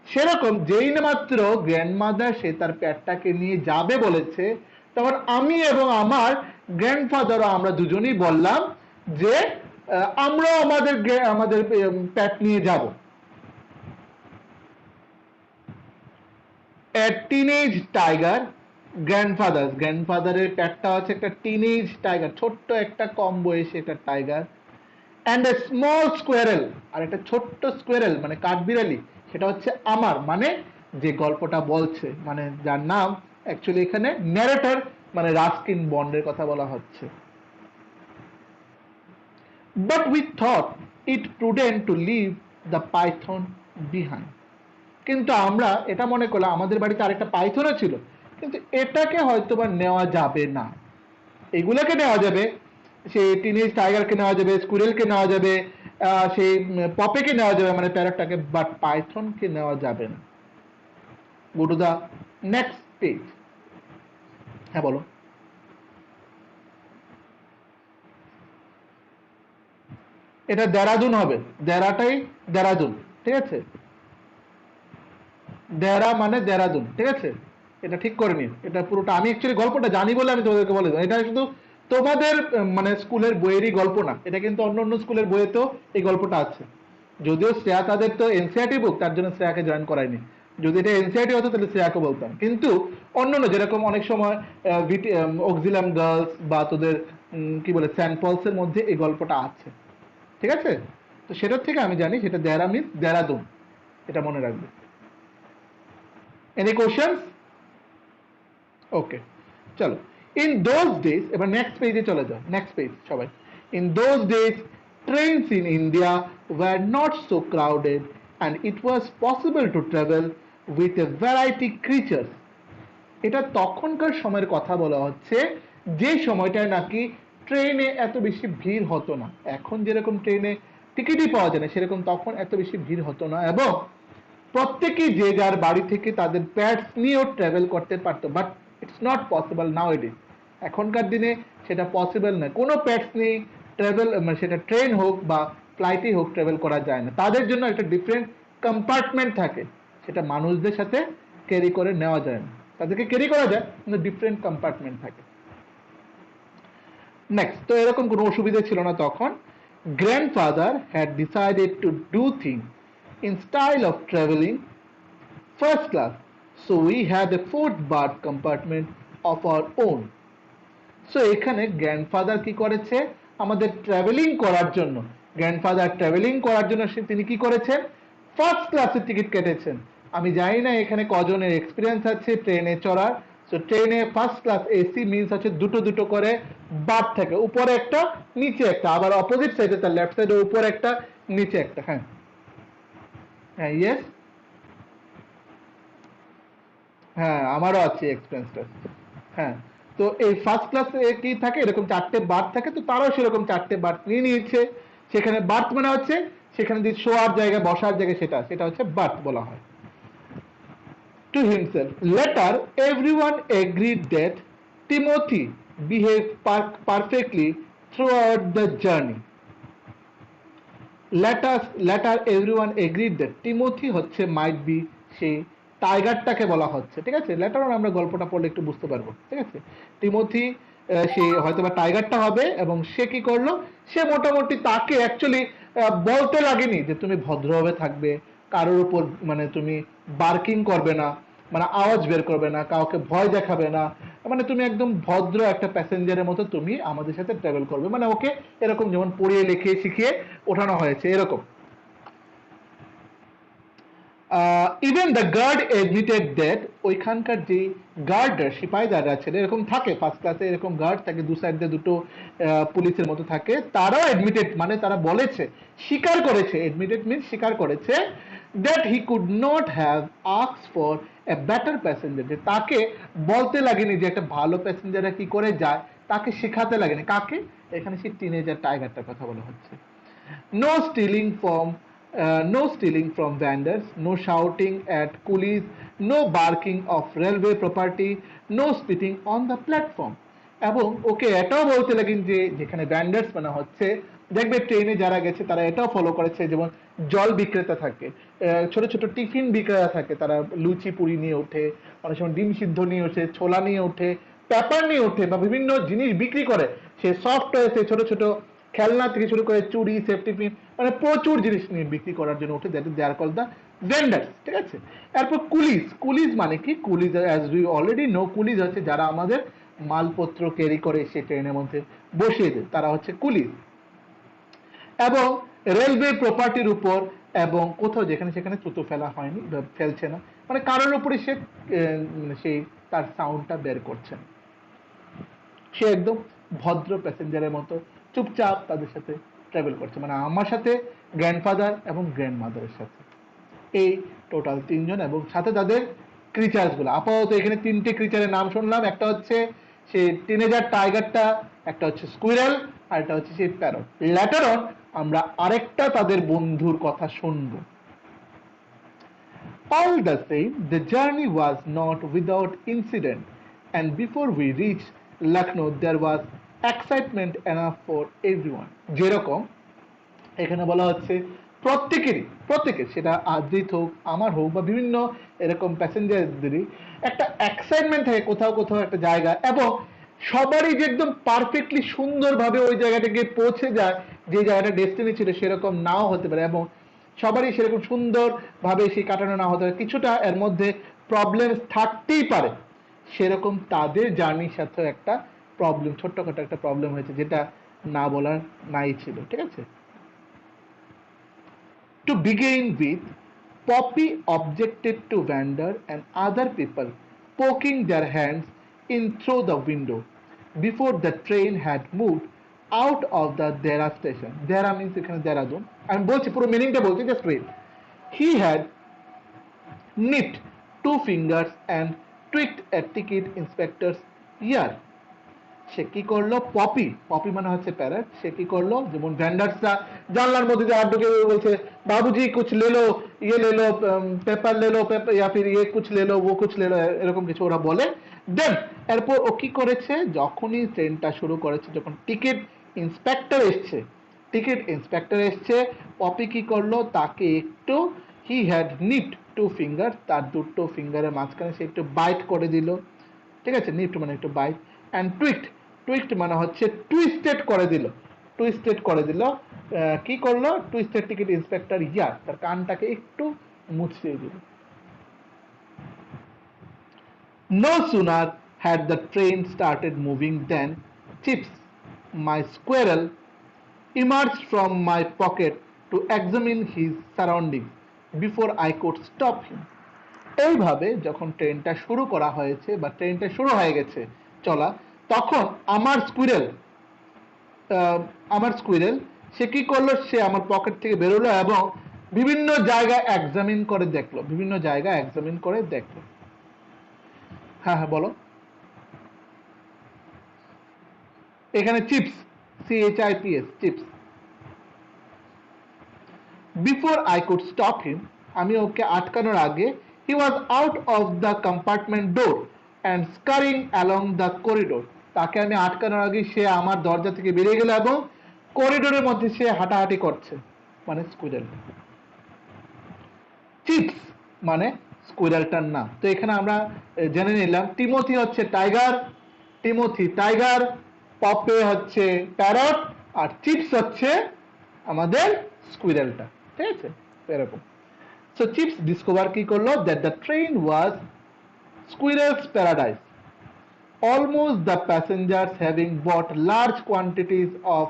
সেরকম যেই না মাত্র গ্র্যান্ডমাদার সে তার প্যাটটাকে নিয়ে যাবে বলেছে, তখন আমি এবং আমার গ্র্যান্ডফাদারও আমরা দুজনেই বললাম যে আমরাও আমাদের আমাদের প্যাট নিয়ে যাব। টিনেজ টাইগার গ্র্যান্ডফাদারের প্যাটটা হচ্ছে একটা টিনেজ টাইগার, ছোট্ট একটা কম বয়সী একটা tiger. And a small squirrel, আর একটা ছোট্ট স্কোয়ারেল মানে কাঠবিড়ালি, সেটা হচ্ছে আমার মানে যে গল্পটা বলছে, মানে যার নাম অ্যাকচুয়ালি এখানে ন্যারেটর মানে রাস্কিন বন্ডের কথা বলা হচ্ছে। But we thought it prudent to leave the python behind. কিন্তু আমরা এটা মনে করলাম, আমাদের বাড়িতে আরেকটা পাইথনও ছিল, কিন্তু এটাকে হয়তোবা নেওয়া যাবে না। এগুলোকে নেওয়া যাবে, সেই টিনেজ টাইগারকে নেওয়া যাবে, স্কুরেলকে নেওয়া যাবে, সেই পপেকে নেওয়া যাবে মানে প্যারটটাকে, বাট পাইথনকে নেওয়া যাবে না। Go to the next page. হ্যাঁ বলো। এটা দেরাদুন হবে, দেরাটাই দেরাদুন, ঠিক আছে? দেরা মানে দেরাদুন, ঠিক আছে? এটা ঠিক করে নিন, এটা পুরোটা আমি অ্যাকচুয়ালি গল্পটা জানি বলে আমি তোমাদেরকে বলে দিলাম, এটা শুধু তোমাদের মানে স্কুলের বইয়েরই গল্প না, এটা কিন্তু অন্য অন্য স্কুলের বইয়েতেও এই গল্পটা আছে। যদিও শ্রেয়া তাদের তো এনসিআরটি বুক, তার জন্য শ্রেয়াকে জয়েন করায়নি। যদি এটা এনসিআরটি হতো তাহলে শ্রেয়াকে বলতাম, কিন্তু অন্যান্য যেরকম অনেক সময় অক্সিলাম গার্লস বা তোদের কি বলে সেন্ট পলসের মধ্যে এই গল্পটা আছে, ঠিক আছে? তো সেটার থেকে আমি জানি সেটা দেহরা মিন্স দেহরাদুন, এটা মনে রাখবে। Any questions? ওকে, চলো। ইন দোজ ডেজ, এবার নেক্সট পেজে চলে যাও, নেক্সট পেজ সবাই। In those days trains in India were not so crowded and it was possible to travel with a variety creatures. এটা তখনকার সময়ের কথা বলা হচ্ছে, যে সময়টায় নাকি ট্রেনে এত বেশি ভিড় হতো না। এখন যেরকম ট্রেনে টিকিটই পাওয়া যায় না, সেরকম তখন এত বেশি ভিড় হতো না, এবং প্রত্যেকেই যে যার বাড়ি থেকে তাদের প্যাডস নিয়েও ট্রাভেল করতে পারতো। But it's not possible now it is. এখনকার দিনে সেটা পসিবল নয়, কোনো প্যাডস নিয়ে ট্রাভেল, মানে সেটা ট্রেন হোক বা ফ্লাইটই হোক, ট্রাভেল করা যায় না। তাদের জন্য একটা ডিফারেন্ট কম্পার্টমেন্ট থাকে, সেটা মানুষদের সাথে ক্যারি করে নেওয়া যায় না। তাদেরকে ক্যারি করা যায় কিন্তু ডিফারেন্ট কম্পার্টমেন্ট থাকে। নেক্সট, তো এরকম কোনো অসুবিধা ছিল না তখন। Grandfather had decided to do things in style of traveling first class, so we had a fourth berth compartment of our own. So এখানে গ্র্যান্ডফাদার কি করেছে, আমাদের ট্রাভেলিং করার জন্য, গ্র্যান্ডফাদার ট্রাভেলিং করার জন্য তিনি কি করেছেন, ফার্স্ট ক্লাসের টিকিট কেটেছেন। আমি জানি না এখানে কজনের এক্সপিরিয়েন্স আছে ট্রেনে চড়ার। সো ট্রেনে ফার্স্ট ক্লাস এসি মিন্স হচ্ছে দুটো দুটো করে বার্থ থাকে, উপরে একটা নিচে একটা, আবার অপোজিট সাইডে তার লেফট সাইডে উপরে একটা নিচে একটা। হ্যাঁ হ্যাঁ, ইয়েস, হ্যাঁ আমারও আছে এক্সপিরিয়েন্সটা। হ্যাঁ, তো এই ফার্স্ট ক্লাসে কি থাকে, এরকম চারটে বার্থ থাকে, তো তারাও সেরকম চারটে বার্থ নিয়ে নিয়েছে। সেখানে বার্থ মানে হচ্ছে সেখানে যে শোয়ার জায়গা, বসার জায়গা, সেটা সেটা হচ্ছে বার্থ বলা হয়। To himself, later everyone agreed that Timothy behaved perfectly throughout the journey. Later everyone agreed that Timothy হচ্ছে might be সেই টাইগারটাকে বলা হচ্ছে, ঠিক আছে? লেটার অন আমরা গল্পটা পড়লে একটু বুঝতে পারবো, ঠিক আছে? টিমোথি সে হয়তো বা টাইগারটা হবে, এবং সে কি করলো, সে মোটামুটি তাকে অ্যাকচুয়ালি বলতে লাগেনি যে তুমি ভদ্রভাবে থাকবে, কারোর উপর মানে তুমি বার্কিং করবে না, মানে আওয়াজ বের করবে না, কাউকে ভয় দেখাবে না, মানে তুমি একদম ভদ্র একটা প্যাসেঞ্জারের মতো তুমি আমাদের সাথে ট্রাভেল করবে, মানে ওকে এরকম যেমন পড়িয়ে লিখিয়ে শিখিয়ে ওঠানো হয়েছে এরকম। Even the guard admitted that, ওইখানকার যে গার্ডরা, সিপাহীদাররা ছিল, এরকম থাকে ফার্স্ট ক্লাসে, এরকম গার্ড থাকে, দু সাইড দিয়ে দুটো পুলিশের মতো থাকে, তারাও এডমিটেড মানে তারা বলেছে, স্বীকার করেছে, এডমিটেড মিনস স্বীকার করেছে, that he could not have ask for a better passenger, যে তাকে বলতে লাগেনি যে একটা ভালো প্যাসেঞ্জাররা কি করে যায়, তাকে শেখাতে লাগেনি। কাকে? এখানে সেই টিনেজার টাইগারটার কথা বলা হচ্ছে। No stealing from vendors, no shouting at coolies, no barking of railway property, no spitting on the platform. এবং ওকে এটাও বলতে লাগেন যে যেখানে ভ্যান্ডার্স মানে হচ্ছে, দেখবে ট্রেনে যারা গেছে তারা এটাও ফলো করেছে, যেমন জল বিক্রেতা থাকে, ছোট ছোট টিফিন বিক্রেতা থাকে, তারা লুচি পুরি নিয়ে ওঠে, অনেক সময় ডিম সিদ্ধ নিয়ে ওঠে, ছোলা নিয়ে ওঠে, পেপার নিয়ে ওঠে, বা বিভিন্ন জিনিস বিক্রি করে, সে সফটওয়্যার, ছোট ছোট খেলনা থেকে শুরু করে চুড়ি, সেফটি পিন, মানে প্রচুর জিনিস নিয়ে বিক্রি করার জন্য ওঠে, that is they are called the vendors, ঠিক আছে? এরপর কুলিজ, কুলিজ মানে কি? Coolies as we already know, coolies হচ্ছে যারা আমাদের মালপত্র ক্যারি করে সে ট্রেনের মধ্যে বসিয়ে দেয়, তারা হচ্ছে কুলিজ। এবং রেলওয়ে প্রপার্টির উপর, এবং কোথাও যেখানে সেখানে থুতু ফেলা হয়নি, ফেলছে না, মানে কারোর উপরে সে সেই তার সাউন্ডটা বের করছে না, সে একদম ভদ্র প্যাসেঞ্জারের মতো চুপচাপ তাদের সাথে ট্রাভেল করছে, মানে আমার সাথে, গ্র্যান্ডফাদার এবং গ্র্যান্ডমাদারের সাথে, এই টোটাল তিনজন, এবং সাথে তাদের ক্রিচার্স গুলো। আপাতত এখানে তিনটে ক্রিচারের নাম শুনলাম, একটা হচ্ছে সেই টিনেজার টাইগারটা, একটা হচ্ছে স্কুইরেল, আর একটা হচ্ছে সেই প্যারট। ল্যাটার অন আমরা আরেকটা তাদের বন্ধুর কথা শুনবো। All the same, the journey was not without incident, and before we reached Lucknow, there was excitement enough for everyone. যেরকম এখানে বলা হচ্ছে প্রত্যেকের সেটা আদ্রিত হোক, আমার হোক, বা বিভিন্ন এরকম প্যাসেঞ্জারদেরই একটা এক্সাইটমেন্ট থাকে কোথাও কোথাও একটা জায়গা, এবং সবারই যে একদম পারফেক্টলি সুন্দরভাবে ওই জায়গাটাকে পৌঁছে যায়, যে জায়গাটা ডেস্টিনি ছিল সেরকম নাও হতে পারে, এবং সবারই সেরকম সুন্দরভাবে সেই কাটানো না হতে পারে, কিছুটা এর মধ্যে প্রবলেম থাকতেই পারে। সেরকম তাদের জার্নির সাথে একটা প্রবলেম, ছোট্টখাটো একটা প্রবলেম হয়েছে, যেটা না বলার নাই ছিল, ঠিক আছে। To begin with, Poppy objected to Vander and other people poking their hands in through the window before the train had moved out of the Dehra station. Dehra means এখানে দেরাদুন। আমি বলছি, পুরো মিনিংটা বলছি, just wait. He had nipped two fingers and tweaked a ticket inspector's ear. সে কি করলো, poppy, poppy মানে হচ্ছে প্যারট, সে কি করলো, যেমন ভ্যান্ডার্সরা জানলার মধ্যে যে ঢুকে বলছে বাবুজি কুছ লেলো, ইয়ে লেলো, পেপার লেলো, ইয়া ফির ইয়ে কুছ লেলো, ও কুছ লেলো, এরকম কিছু ওরা বলে। দেন এরপর ও কি করেছে, যখনই ট্রেনটা শুরু করেছে, যখন টিকিট ইন্সপেক্টর এসছে, টিকিট ইন্সপেক্টর এসছে, পপি কি করলো, তাকে একটু, he had nipped two finger, তার দুটো ফিঙ্গারের মাঝখানে সে একটু বাইট করে দিল, ঠিক আছে। নিপড মানে একটু বাইট, অ্যান্ড টুইকড, টুইকড মানে হচ্ছে টুইস্টেড করে দিল, টুইস্টেড করে দিল। কি করলো, টুইস্টেড টিকিট ইন্সপেক্টর ইয়ার, তার কানটাকে একটু মুছিয়ে দিল। No sooner had the train started moving than Chips, my squirrel, emerged from my pocket to examine his surroundings before I could stop him. এইভাবে যখন ট্রেনটা শুরু করা হয়েছে বা ট্রেনটা শুরু হয়ে গেছে চলা, তখন আমার স্কুইরেল সে কি করলো, সে আমার পকেট থেকে বেরোলো এবং বিভিন্ন জায়গা এক্সামিন করে দেখলো, বিভিন্ন জায়গা এক্সামিন করে দেখলো। হ্যাঁ হ্যাঁ বলো। এখানে chips, CHIPS, chips. Before I could stop him, আমি ওকে আটকানোর আগে, he was out of the compartment door and scurrying along the corridor, তাকে আমি আটকানোর আগে সে আমার দরজা থেকে বেরিয়ে গেল এবং করিডোরের মধ্যে সে হাঁটাহাঁটি করছে, মানে স্কুইরেল। চিপস মানে স্কুইরেলটার নাম। তো এখানে আমরা জেনে নিলাম, টিমোথি হচ্ছে টাইগার, টিমোথি টাইগার, পপে হচ্ছে প্যারট, আর চিপস হচ্ছে আমাদের স্কুইরেলটা, ঠিক আছে, এরকম। সো চিপস ডিসকভার কি করলো, that the train was স্কুইরেলস paradise, almost the passengers having bought large quantities of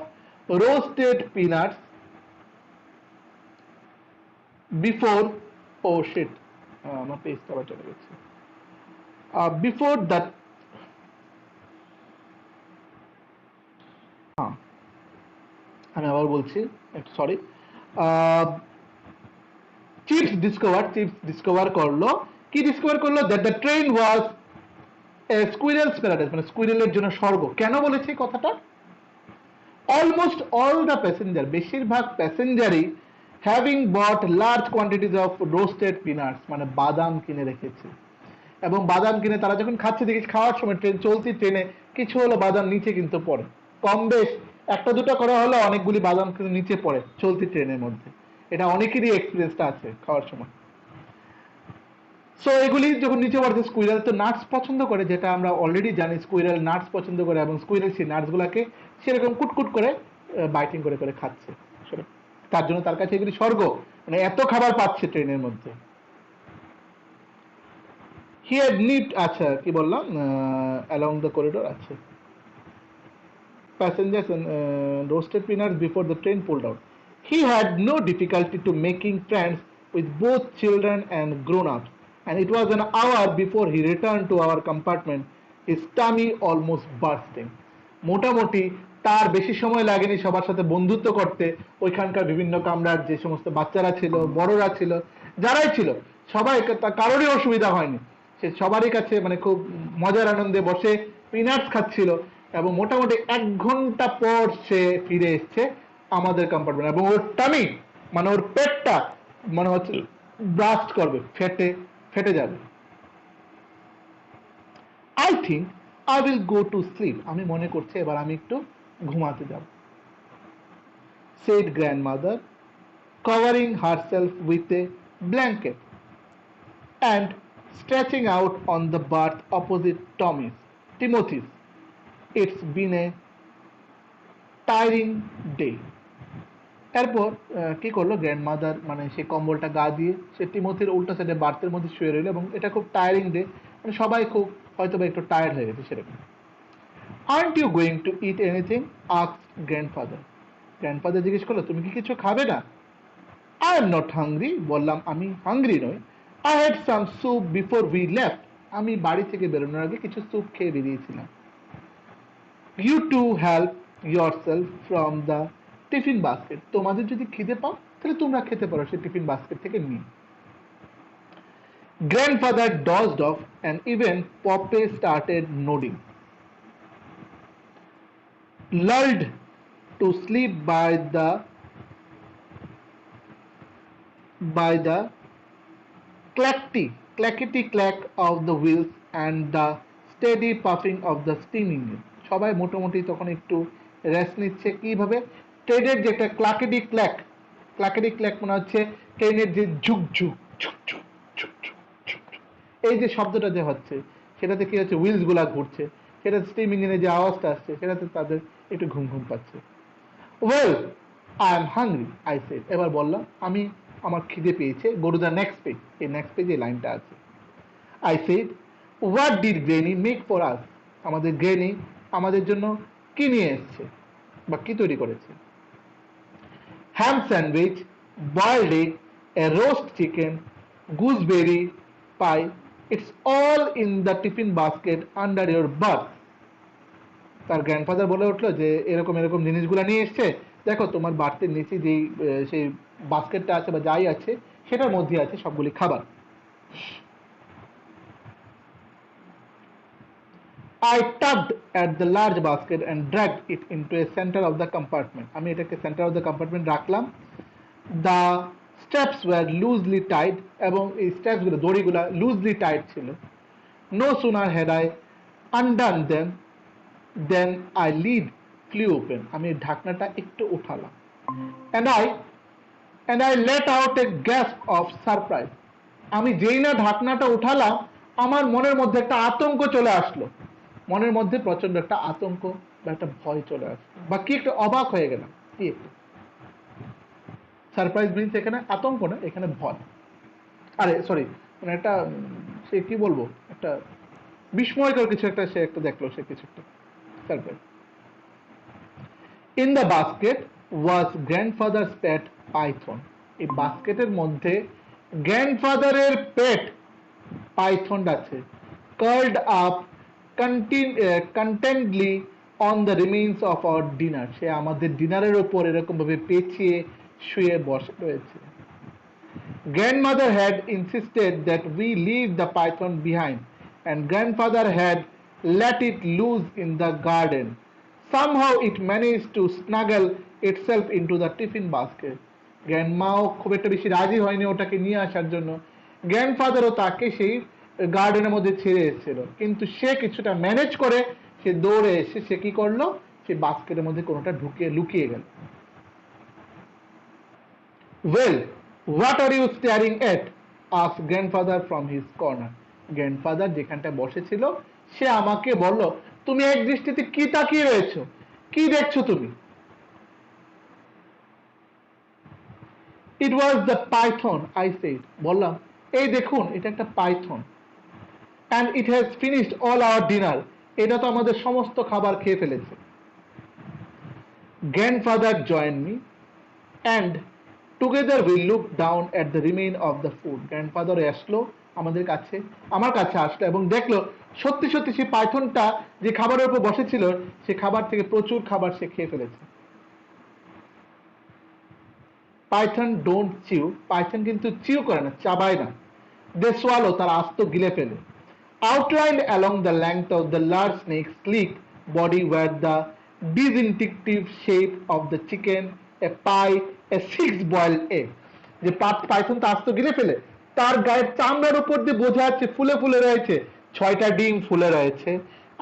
roasted peanuts before, oh shit, আমার পেজটা আবার চলে গেছে, before that, আমি আবার বলছি, একটু সরি। চিপস ডিসকভার করলো, কি ডিসকভার করলো, that the train was স্কুইরেলস paradise, মানে স্কুইরেলের জন্য স্বর্গ। কেন বলেছে কথাটা, অলমোস্ট অল দ্য প্যাসেঞ্জার, বেশিরভাগ প্যাসেঞ্জারই having bought large quantities of roasted peanuts, মানে বাদাম কিনে রেখেছে, এবং বাদাম কিনে তারা যখন খাচ্ছে, দেখি খাওয়ার সময় ট্রেন চলতি ট্রেনে কিছু হলো বাদাম নিচে কিন্তু পড়ে, কম বেশ একটা দুটো করা হলো, অনেকগুলি বাদাম কিন্তু নিচে পড়ে চলতি ট্রেনের মধ্যে। এটা অনেকেরই এক্সপিরিয়েন্সটা আছে খাওয়ার সময়। সো এগুলি যখন নিচে পড়ছে, স্কুইরেল তো নাটস পছন্দ করে, যেটা আমরা অলরেডি জানি, স্কুইরেল নাটস পছন্দ করে, এবং স্কুইরেল সেই নাটসগুলোকে সেরকম কুটকুট করে বাইটিং করে করে খাচ্ছে, তার জন্য তার কাছে এগুলি স্বর্গ, মানে এত খাবার পাচ্ছে ট্রেনের মধ্যে। হি হ্যাড নিড, আচ্ছা কি বললাম, অ্যালং দ্য করিডোর, আচ্ছা, passengers and roasted peanuts before the train pulled out. He had no difficulty to making friends with both children and grown-ups, and it was an hour before he returned to our compartment, his tummy almost bursting. মোটামুটি তার বেশি সময় লাগেনি সবার সাথে বন্ধুত্ব করতে, ওইখানকার বিভিন্ন কামরার যে সমস্ত বাচ্চারা ছিল, বড়রা ছিল, যারাই ছিল, সবাই, কারোরই অসুবিধা হয়নি, সে সবারই কাছে মানে খুব মজার আনন্দে বসে পিনাটস খাচ্ছিল, এবং মোটামুটি 1 ঘন্টা পর সে ফিরে এসছে আমাদের কম্পার্টমেন্ট, এবং ওর টামি মানে ওর পেটটা মনে হচ্ছে ব্রাস্ট করবে, ফেটে ফেটে যাবে। I think I will go to sleep, আমি মনে করছি এবার আমি একটু ঘুমাতে যাব, said grandmother, covering herself with a blanket and stretching out on the berth opposite Timothy's. It's been a tiring day. এরপর কি করলো গ্র্যান্ডমাদার, মানে সে কম্বলটা গা দিয়ে সে টিমোথির উল্টো সাইডে বার্থের মধ্যে শুয়ে রইল, এবং এটা খুব টায়ারিং ডে, মানে সবাই খুব হয়তো বা একটু টায়ার্ড হয়ে গেছে সেরকম। Aren't you going to eat anything, asked grandfather. Grandfather জিজ্ঞেস করলো, তুমি কি কিছু খাবে না? আই এম নট হাংরি, বললাম আমি হাংরি নই। I had some soup before we left, আমি বাড়ি থেকে বেরোনোর আগে কিছু স্যুপ খেয়ে বেরিয়েছিলাম। You two help yourself from the tiffin basket, তোমাদের যদি খিদে পাও তাহলে তোমরা খেতে পারো সেই টিফিন বাস্কেট থেকে নিয়ে। Grandfather dozed off and even Poppy started nodding. Lulled to sleep by the clackety clack of the wheels and the steady puffing of the steam engine. সবাই মোটামুটি তখন একটু রেস্ট নিচ্ছে। কিভাবে? ট্রেনের যে একটা ক্লাকেটি ক্ল্যাক মনে হচ্ছে ট্রেনের যে ঝুক ঝুক ঝুক ঝুক ঝুক ঝুক ঝুক ঝুক, এই যে শব্দটা যে হচ্ছে সেটাতে কি হচ্ছে, হুইলস গুলা ঘুরছে, সেটা স্টিম ইঞ্জিনের যে আওয়াজটা আসছে সেটাতে তাদের একটু ঘুম ঘুম পাচ্ছে। Well I am hungry I said, এবার বললাম আমি, আমার খিদে পেয়েছে। গো টু দ্য নেক্সট পেজ, এই নেক্সট পেজে এই লাইনটা আছে। I said what did গ্রেনি make for us, আমাদের গ্রেনি আমাদের জন্য কি নিয়ে এসছে বা কি তৈরি করেছে। Ham sandwich, boiled egg, a roast chicken, gooseberry pie, it's all in the tiffin basket under your berth. তার গ্র্যান্ডফাদার বলে উঠলো যে এরকম এরকম জিনিসগুলো নিয়ে এসছে, দেখো তোমার বার্থের নিচে যেই সেই বাস্কেটটা আছে বা যাই আছে সেটার মধ্যে আছে সবগুলি খাবার। I tugged at the large basket and dragged it into a center of the compartment. আমি এটাকে center of the compartment রাখলাম। The straps were loosely tied, এবং এই straps গুলো, দড়িগুলো loosely tied ছিল। No sooner had I undone them than I lid flew open. আমি ঢাকনাটা একটু উঠালাম। And I let out a gasp of surprise. আমি যেই না ঢাকনাটা উঠালাম আমার মনের মধ্যে একটা আতঙ্ক চলে আসলো, মনের মধ্যে প্রচন্ড একটা আতঙ্ক বা একটা ভয় চলে আসলো, বা কি একটু অবাক হয়ে গেলাম। কি একটু সারপ্রাইজ মিনস এখানে আতঙ্ক না, এখানে ভয়। আরে সরি, মানে একটা সে কি বলবো, একটা বিস্ময়কর কিছু একটা সে একটা দেখলো, সে কিছু একটা surprise. In the basket was grandfather's pet python, এই বাস্কেটের মধ্যে গ্র্যান্ডফাদারের পেট পাইথন আছে। Curled up contentedly on the remains of our dinner, সে আমাদের ডিনারের ওপর এরকম ভাবে পেঁচিয়ে শুয়ে বসে রয়েছে। Grandmother had insisted that we leave the python behind, and grandfather had let it loose in the garden. Somehow it managed to snuggle itself into the tiffin basket. গ্র্যান্ডমাও খুব একটা বেশি রাজি হয়নি ওটাকে নিয়ে আসার জন্য। গ্র্যান্ডফাদারও তাকে সেই গার্ডেনের মধ্যে ছেড়ে এসেছিল, কিন্তু সে কিছুটা ম্যানেজ করে সে দৌড়ে এসে সে কি করলো, সে বাস্কেটের মধ্যে কোনোটা ঢুকিয়ে লুকিয়ে গেল। Well, what are you staring at? asked grandfather from his corner. Grandfather যেখানটা বসেছিল সে আমাকে বলল, তুমি এক দৃষ্টিতে কি তাকিয়ে রয়েছো, কি দেখছো তুমি? It was the python, I said. বললাম এই দেখুন এটা একটা Python. And it has finished all our dinner. এটা তো আমাদের সমস্ত খাবার খেয়ে ফেলেছে। Grandfather joined me and together we looked down at the remain of the food. Grandfather আসলো আমাদের কাছে, আমার কাছে আসলো এবং দেখলো সত্যি সত্যি সেই পাইথনটা যে খাবারের উপর বসেছিল সে খাবার থেকে প্রচুর খাবার সে খেয়ে ফেলেছে। পাইথন ডোন্ট চিউ, পাইথন কিন্তু চিউ করে না, চাবায় না। দে সোয়ালো, তারা আস্ত গিলে ফেলে। Outlined along the length of the large snake's sleek body were the distinctive shape of the chicken, a pie, a six-boiled egg. যে পাইথন তো আস্ত গিলে ফেলে, তার গায়ের চামড়ার উপর দিয়ে বোঝা যাচ্ছে ফুলে ফুলে রয়েছে, 6টা ডিম ফুলে রয়েছে,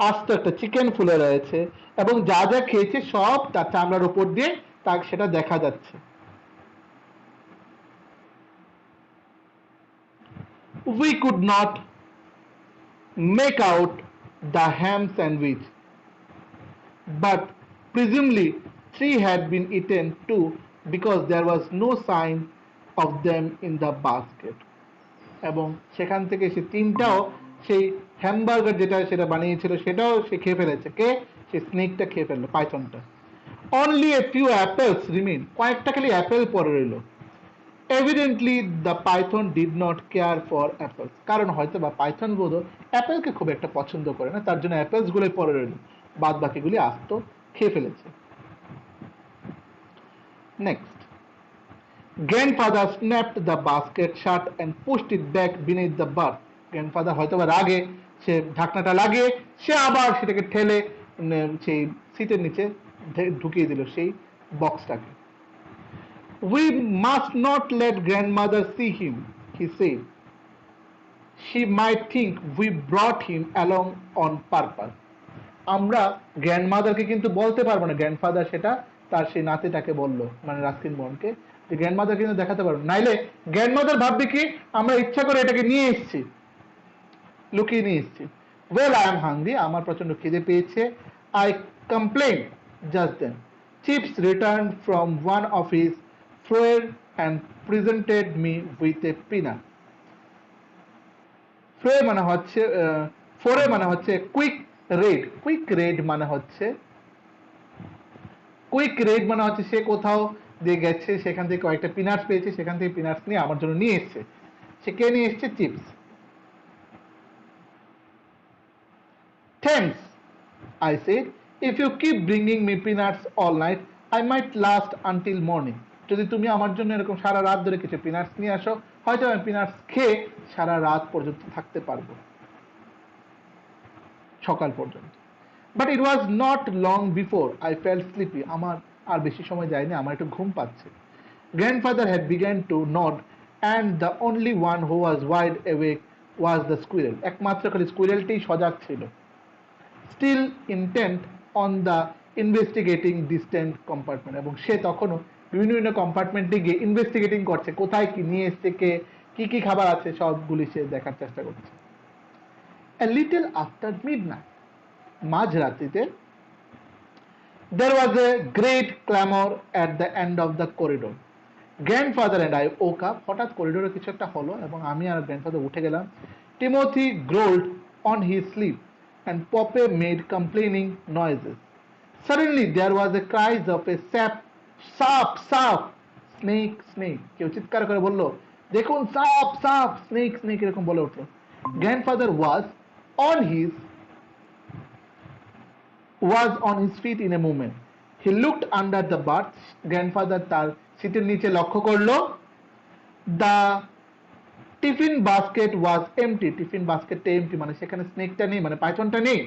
আস্ত একটা চিকেন ফুলে রয়েছে, এবং যা যা খেয়েছে সব তার চামড়ার উপর দিয়ে তার সেটা দেখা যাচ্ছে। We could not make out the ham sandwich, but presumably 3 had been eaten too because there was no sign of them in the basket. এবং সেখান থেকে সে তিনটাও সেই হ্যামবার্গার যেটা সেটা বানিয়েছিল সেটাও সে খেয়ে ফেলেছে। কে? সে স্নেকটা খেয়ে ফেললো, পাইথনটা। Only a few apples remain, কয়েকটা খালি অ্যাপেল পরে রইল। Evidently the python did not care for apples, কারণ হয়তো বা পাইথন বোধ অ্যাপেলকে খুব একটা পছন্দ করে না, তার জন্য অ্যাপেলস গুলোই পরে রইল, বাদ বাকিগুলি আস্ত খেয়ে ফেলেছে। Next, grandfather snapped the basket shut and pushed it back beneath the birth. Grandfather হয়তো বা রাগে সে ঢাকনাটা লাগিয়ে সে আবার সেটাকে ঠেলে সেই সিটের নিচে ঢুকিয়ে দিল সেই বক্সটাকে। We must not let grandmother see him, he said. She might think we brought him along on purpose. আমরা গ্র্যান্ডমাদারকে কিন্তু বলতে পারবো না, গ্র্যান্ডফাদার সেটা তার সেই নাতিটাকে বলল, মানে রাস্কিন বন্ডকে, যে গ্র্যান্ডমাদার কিন্তু দেখাতে পারবো, নাইলে গ্র্যান্ডমাদার ভাববে কি আমরা ইচ্ছা করে এটাকে নিয়ে এসেছি, লুকিয়ে নিয়ে এসেছি। ওয়েল আই এম হাংরি, আমার প্রচন্ড খিদে পেয়েছে। I complain just then. Chips return from one of his flower and presented me with a peanut. Flower মানে হচ্ছে ফোরে মানে হচ্ছে কুইক রেড, কুইক রেড মানে হচ্ছে সে কোথাও দিয়ে গেছে, সেখান থেকে কয়েকটা পিনাটস পেয়েছে, সেখান থেকে পিনাটস নিয়ে আমার জন্য নিয়ে এসছে। সে কে নিয়ে এসছে? Chips. Thanks, I said. If you keep bringing me peanuts all night, I might last until morning. যদি তুমি আমার জন্য এরকম সারা রাত ধরে কিছু পিনাটস নিয়ে আসো, হয়তো আমি পিনাটস খেয়ে সারা রাত পর্যন্ত থাকতে পারবো, সকাল পর্যন্ত। But it was not long before I felt sleepy, আমার আর বেশি সময় যায়নি, আমার একটু ঘুম পাচ্ছে। Grandfather had begun to nod and the only one who was wide awake was the squirrel, একমাত্র খালি স্কুইরেলটাই সজাগ ছিল। Still intent on the investigating distant compartment, এবং সে তখনও বিভিন্ন বিভিন্ন কম্পার্টমেন্টে গিয়ে ইনভেস্টিগেটিং করছে, কোথায় কি নিয়ে এসছে, কে কি কি খাবার আছে সবগুলি সে দেখার চেষ্টা করছে। A little after midnight, মাঝরাত্রিতে, there was a great clamor at the end of the corridor. Grandfather and I woke up. হঠাৎ করিডোরে কিছু একটা হলো এবং আমি আর গ্র্যান্ডফাদার উঠে গেলাম। Timothy growled on his sleep and Poppe made complaining noises. Suddenly there was a cry of a সাপ সাপ, snake snake, কেউ চিৎকার করে বলল, দেখুন সাপ সাপ, স্নেক স্নেক, এরকম বলে উঠলো। Grandfather was on his feet in a moment. He looked under the berth. Grandfather তার সিটের নিচে লক্ষ্য করলো। The tiffin basket was empty. Tiffin বাস্কেটটা এমটি, মানে সেখানে স্নেকটা নেই, মানে পাইথনটা নেই।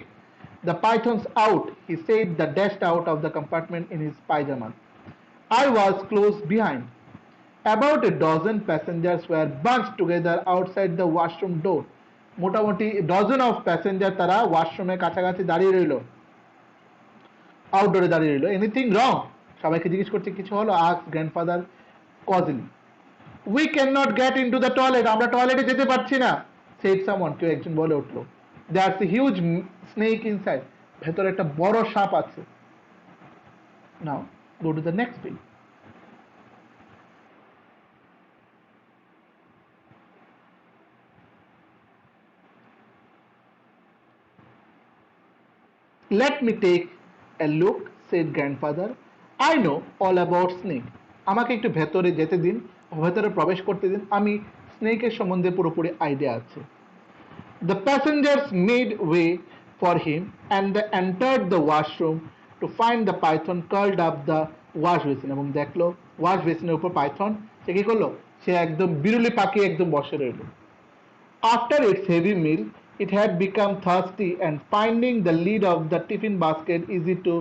The python's out, he said, the dashed out of the compartment in his pajamas. I was close behind. About a dozen passengers were bunched together outside the washroom door. মোটামুটি dozen of passenger তারা ওয়াশরুমের কাছাকাছি দাঁড়িয়ে রইল, আউটডোরে দাঁড়িয়ে রইল। Anything wrong, সবাইকে জিজ্ঞেস করছে কিছু হলো? Ask grandfather cosily. We can not get into the toilet, আমরা টয়লেটে যেতে পারছি না, সেড সামওয়ান, কেউ একজন বলে উঠলো। There's a huge snake inside, ভেতরে একটা বড় সাপ আছে। Now go to the next page. Let me take a look, said grandfather. I know all about snake. আমাকে একটু ভেতরে যেতে দিন, ভেতরে প্রবেশ করতে দিন, আমি স্নেকের সম্বন্ধে পুরোপুরি আইডিয়া আছে। The passengers made way for him and they entered the washroom to find the python curled up the wash basin, এবং দেখলো ওয়াশ বেসিনের উপর পাইথন সে কি করলো, সে একদম বিরুলি পাকিয়ে একদম বসে রইল। After its heavy meal, it had become thirsty and finding the lid of the tiffin basket easy to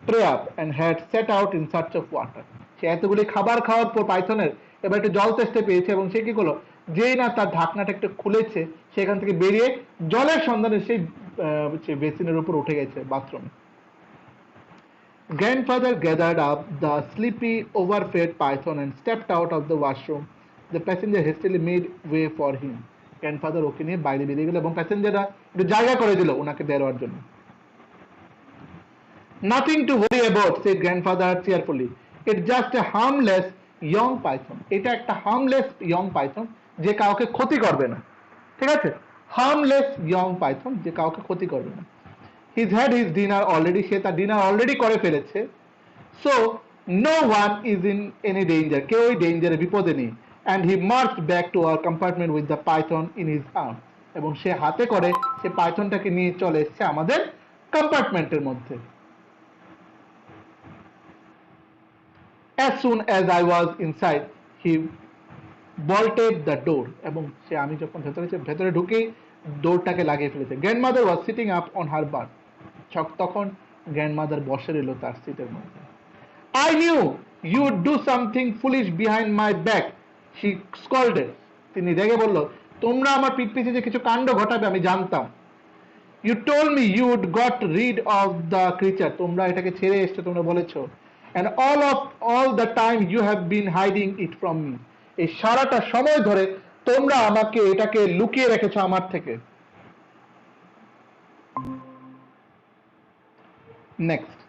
pry up and had set out in search of water. সে এতগুলি খাবার খাওয়ার পর পাইথনের এবার একটু জল তেষ্টা পেয়েছে এবং সে কি করলো, যেই না তার ঢাকনাটা একটু খুলেছে সেখান থেকে বেরিয়ে জলের সন্ধানে সেই বেসিনের উপর উঠে গেছে বাথরুমে। Grandfather gathered up the sleepy, overfed python and stepped out of the washroom. The passenger hastily made way for him. Grandfather ওকে নিয়ে বাইরে বেরিয়ে গেল এবং প্যাসেঞ্জাররা একটু জায়গা করে দিল ওনাকে বেরোয়ার জন্য। Nothing to worry about, said grandfather cheerfully. It's just a harmless young python. এটা একটা harmless young python যে কাউকে ক্ষতি করবে না, ঠিক আছে? harmless young python যে কাউকে ক্ষতি করবে না। He's had his dinner already, সে তার ডিনার অলরেডি করে ফেলেছে। So no one is in any danger, কেউই ডেঞ্জারে বিপদে নেই। And he marched back to our compartment with the python in his arms, এবং সে হাতে করে সে পাইথনটাকে নিয়ে চলে এসেছে আমাদের কম্পার্টমেন্টের মধ্যে। As soon as I was inside, he bolted the door, এবং সে আমি যখন ভেতরে ঢুকেই ডোরটাকে লাগিয়ে ফেলেছে। Grandmother was sitting up on her butt, তখন গ্র্যান্ডমাদার বসে রইল তার সিটের মধ্যে। I knew you would do something foolish behind my back, she scolded. তিনি রেগে বলল, তোমরা আমার পিঠ পিছে যে কিছু কাণ্ড ঘটাবে আমি জানতাম। You told me you would got rid of the creature, তোমরা এটাকে ছেড়ে এসেছো, তোমরা বলেছো। And all the time you have been hiding it from me, এই সারাটা সময় ধরে তোমরা আমাকে এটাকে লুকিয়ে রেখেছো আমার থেকে। নেক্সট,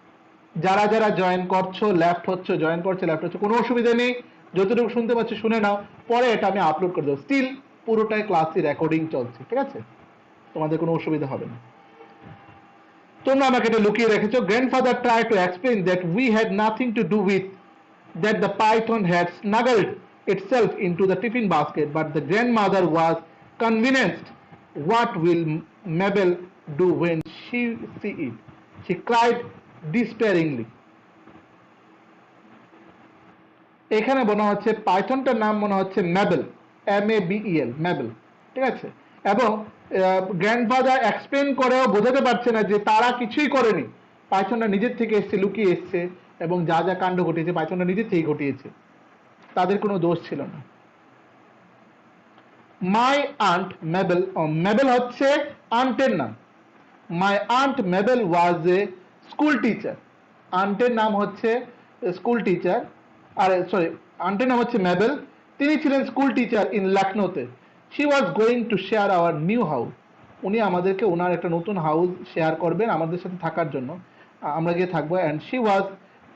যারা যারা জয়েন করছো লেফট হচ্ছে, জয়েন করছে লেফট হচ্ছে, কোনো অসুবিধা নেই, যতটুকু শুনতে পাচ্ছ শুনে নাও, পরে এটা আমি আপলোড করে দেবো। স্টিল পুরোটাই ক্লাসে রেকর্ডিং চলছে, ঠিক আছে? তোমাদের কোনো অসুবিধা হবে না। তোমরা আমাকে এটা লুকিয়ে রেখেছো। Grandfather try to explain that we had nothing to do with that the python had snuggled itself into the tiffin basket, but the grandmother was convinced. What will Mabel do when she see it? She cried despairingly. এখানে মনে হচ্ছে পাইথনটার নাম মনে হচ্ছে ম্যাবেল, MABEL, ম্যাবেল, ঠিক আছে? এবং grandfather explain করেও বোঝাতে পারছে না যে তারা কিছুই করেনি, পাইথনটা নিজের থেকে এসছে, লুকিয়ে এসছে, এবং যা যা কাণ্ড ঘটিয়েছে পাইথনটা নিজের থেকেই ঘটিয়েছে, তাদের কোনো দোষ ছিল না। মাই আন্ট ম্যাবেল, ম্যাবেল হচ্ছে আন্টের নাম। My aunt Mabel was a school teacher, আন্টের নাম হচ্ছে স্কুল টিচার, আরে সরি, আন্টের নাম হচ্ছে ম্যাবেল, তিনি ছিলেন স্কুল টিচার ইন লখনৌতে। She was going to share our new house, উনি আমাদেরকে ওনার একটা নতুন হাউস শেয়ার করবেন আমাদের সাথে থাকার জন্য, আমরা গিয়ে থাকবো। And she was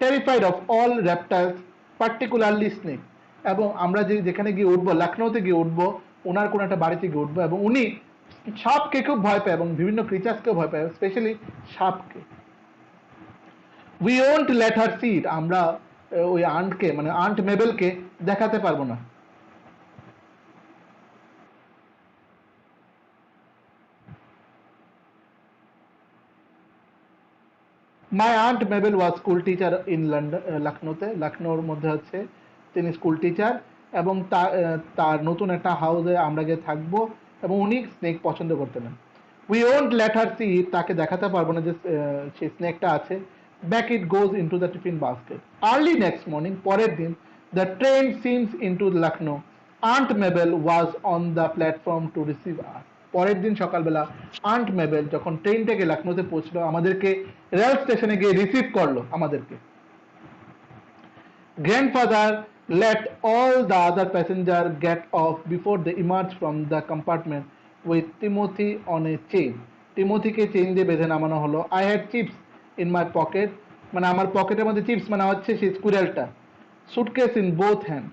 terrified of all reptiles, particularly snake, এবং আমরা যেখানে গিয়ে উঠবো, লখনৌতে গিয়ে উঠবো, ওনার কোনো একটা বাড়িতে গিয়ে উঠবো, এবং উনি সাপকে খুব ভয় পায় এবং বিভিন্ন ক্রিচার্সকেও ভয় পায়, স্পেশালি সাপকে। We won't let her see it, আমরা ওই আন্টকে মানে আন্ট মেবেলকে দেখাতে পারবো না। My aunt Mabel was school teacher in London, লখনৌতে, লখনৌর মধ্যে হচ্ছে তিনি স্কুল টিচার, এবং তার নতুন একটা হাউসে আমরা গিয়ে থাকবো, এবং উনি স্নেক পছন্দ করতেন না। We won't let her see it, তাকে দেখাতে পারবো না যে সেই স্নেকটা আছে। Back it goes into the tiffin basket. Early next morning, পরের দিন, the train steams into Lucknow, aunt Mabel was on the platform to receive us. পরের দিন সকালবেলা আন্ট মেবেল যখন ট্রেন থেকে লখনৌতে পৌঁছলো, আমাদেরকে রেল স্টেশনে গিয়ে রিসিভ করলো আমাদেরকে। Grandfather let all the other passengers get off before they emerge from the compartment with Timothy on a chain. টিমোথিকে চেইন দিয়ে বেঁধে নামানো হলো। I had chips in my pocket, মানে আমার পকেটের মধ্যে চিপস মানে হচ্ছে সেই স্কুইরেলটা। suitcase in both hands.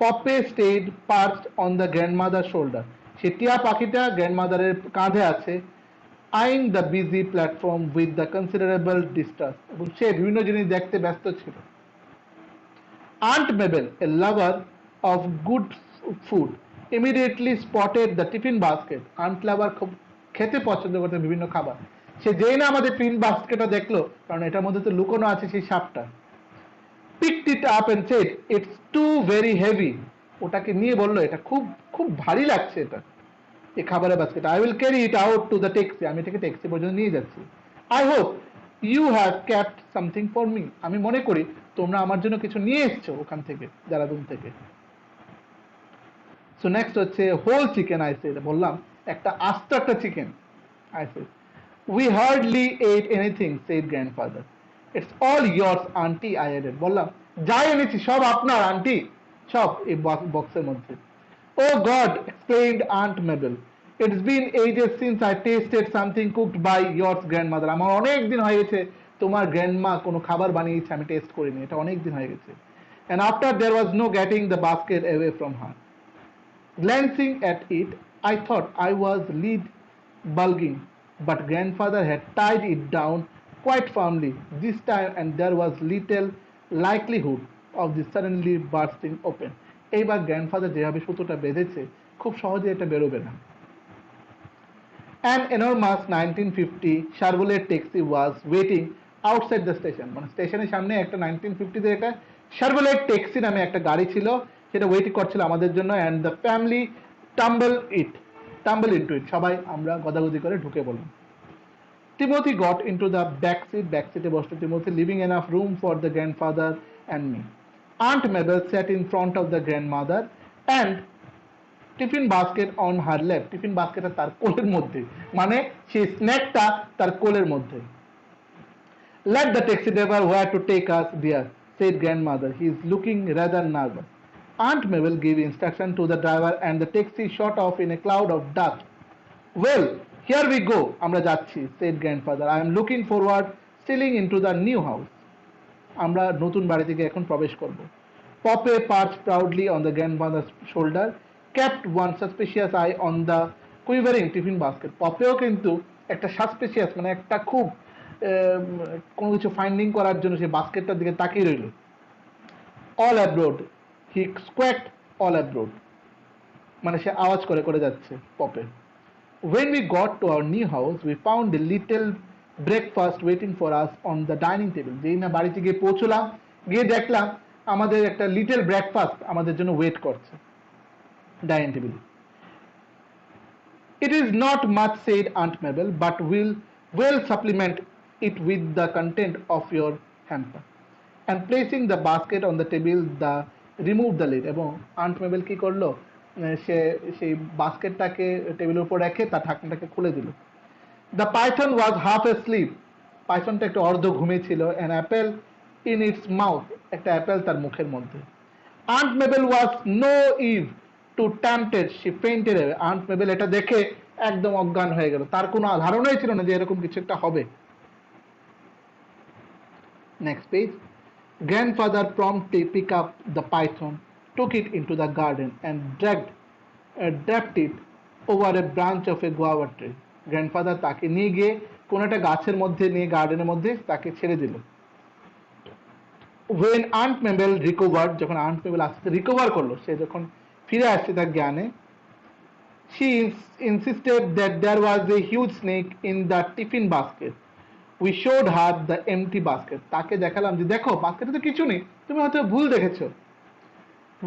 Poppy stayed perched on the grandmother's shoulder. সে টিয়া পাখিটা গ্র্যান্ডমাদারের কাঁধে আছে। eyeing the busy platform with the considerable distrust, এবং সে বিভিন্ন জিনিস দেখতে ব্যস্ত ছিল। Aunt Mabel, a lover of good food, immediately spotted the tiffin basket. Aunt Lover খুব খেতে পছন্দ করতেন বিভিন্ন খাবার, সে যেই না আমাদের টিফিন বাস্কেটটা দেখলো, কারণ এটার মধ্যে তো লুকোনো আছে সেই সাপটা, picked it up and said, it's too very heavy. ওটাকে নিয়ে বললো এটা খুব খুব ভারী লাগছে এটা, এই খাবারের basket. I will carry it out to the taxi, আমি এটাকে ট্যাক্সি পর্যন্ত নিয়ে যাচ্ছি। I hope you have kept something for me, আমি মনে করি তোমরা আমার জন্য কিছু নিয়ে এসছো ওখান থেকে, দেরাদুন থেকে। সো নেক্সট হচ্ছে হোল চিকেন, আই সেড, বললাম একটা আস্ত একটা chicken. I said, we hardly ate anything, said grandfather. It's all yours aunty, I added, বললাম যাই এনেছি সব আপনার আন্টি, সব এই বক্সের মধ্যে। Oh god, explained aunt Mabel, it's been ages since I tasted something cooked by yours grandmother, আমার অনেক দিন হয়ে গেছে তোমার গ্র্যান্ডমা কোনো খাবার বানিয়েছে, আমি টেস্ট করিনি, এটা অনেক দিন হয়ে গেছে। And after there was no getting the basket away from her. Glancing at it, I thought I was lead bulging, but grandfather had tied it down quite firmly this time, and there was little likelihood of the suddenly bursting open. এইবার grandfather যেভাবে সুতোটা বেঁধেছে, খুব সহজে এটা বেরোবে না। An enormous 1950 Chevrolet taxi was waiting outside the station. মানে স্টেশনের সামনে একটা 1950 একটা Chevrolet taxi নামে একটা গাড়ি ছিল, সেটা ওয়েটিং করছিল আমাদের জন্য। and the family tumble into it. সবাই আমরা গদাগদি করে ঢুকে পড়লাম। Timothy got into the back seat এ বসলো Timothy, leaving enough room for the grandfather and me. Aunt Mabel sat in front of the grandmother and tiffin basket on her left, tiffin বাস্কেটটা তার কোলের মধ্যে, মানে সেই স্ন্যাকটা তার কোলের মধ্যে। Let the taxi driver where to take us, dear, said grandmother. He is looking rather nervous. Aunt Mabel gave instruction to the driver and the taxi shot off in a cloud of dust. Well, here we go, আমরা যাচ্ছি, said grandfather. I am looking forward stealing into the new house. আমরা নতুন বাড়ি থেকে এখন প্রবেশ করব। Poppe perched proudly on the grandmother's shoulder, kept one suspicious eye on the quivering tiffin basket. পপেও কিন্তু একটা সাসপিশিয়াস, মানে একটা খুব কোনো কিছু ফাইন্ডিং করার জন্য সেই বাস্কেটটার দিকে তাকিয়ে রইল। All abroad, he squawked, all abroad, মানে সে আওয়াজ করে করে যাচ্ছে পপে। When we got to our new house, we found a little breakfast waiting for us on the dining table. যেই না বাড়িতে গিয়ে পৌঁছলাম, গিয়ে দেখলাম আমাদের একটা লিটল ব্রেকফাস্ট আমাদের জন্য ওয়েট করছে ডাইনিং টেবিলে। It is not much, said Aunt Mabel, but will supplement it with the content of your hamper. And placing the basket on the table, remove the lid. এবং aunt Mabel কি করলো, সে সেই বাস্কেটটাকে টেবিলের উপর রেখে তার ঢাকনাটাকে খুলে দিল। The python was half asleep. পাইথনটা একটু অর্ধ ঘুমিয়েছিল। An apple in its mouth, একটা অ্যাপেল তার মুখের মধ্যে। Aunt Mabel was no Eve to tempted, she fainted away. Aunt Mabel এটা দেখে একদম অজ্ঞান হয়ে গেল, তার কোনো ধারণাই ছিল না যে এরকম কিছু একটা হবে। Next page. Grandfather promptly picked up the python, took it into the garden and dragged it over a branch of a guava tree. Grandfather তাকে নিয়ে গিয়ে কোন একটা গাছের মধ্যে নিয়ে গার্ডেনের মধ্যে তাকে ছেড়ে দিল। When Aunt Mabel recovered, যখন Aunt Mabel আস্তে রিকভার করলো, সে যখন ফিরে আসছে তার জ্ঞানে, she insisted that there was a huge snake in the tiffin basket. We showed her the empty basket. তাকে দেখালাম যে দেখো বাস্কেটে তো কিছু নেই, তুমি হয়তো ভুল দেখেছো।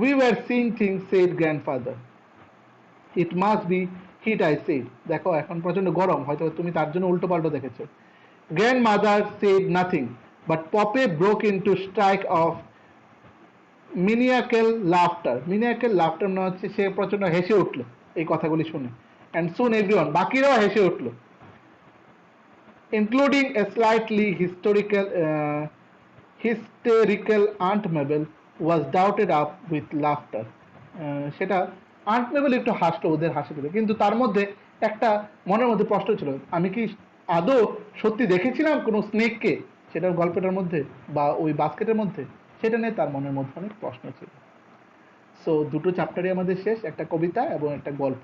We were seeing things, said grandfather. It must be heat, I said. দেখো এখন প্রচন্ড গরম, হয়তো তুমি তার জন্য উল্টো পাল্টো দেখেছো। Grandmother said nothing, but Poppe broke into strike of maniacal laughter. Maniacal laughter মানে হচ্ছে সে প্রচন্ড হেসে উঠলো এই কথাগুলি শুনে। And soon everyone, বাকিরাও হেসে উঠলো, including a slightly hysterical Aunt Mabel was doubted up with laughter. সেটা আন্ট মেবেল একটু হাসলো ওদের হাসি দিলে, কিন্তু তার মধ্যে একটা মনের মধ্যে প্রশ্ন ছিল, আমি কি আদৌ সত্যি দেখেছিলাম কোনো স্নেককে সেটার গল্পটার মধ্যে বা ওই বাস্কেটের মধ্যে, সেটা নিয়ে তার মনের মধ্যে অনেক প্রশ্ন ছিল। সো দুটো চ্যাপ্টারই আমাদের শেষ, একটা কবিতা এবং একটা গল্প,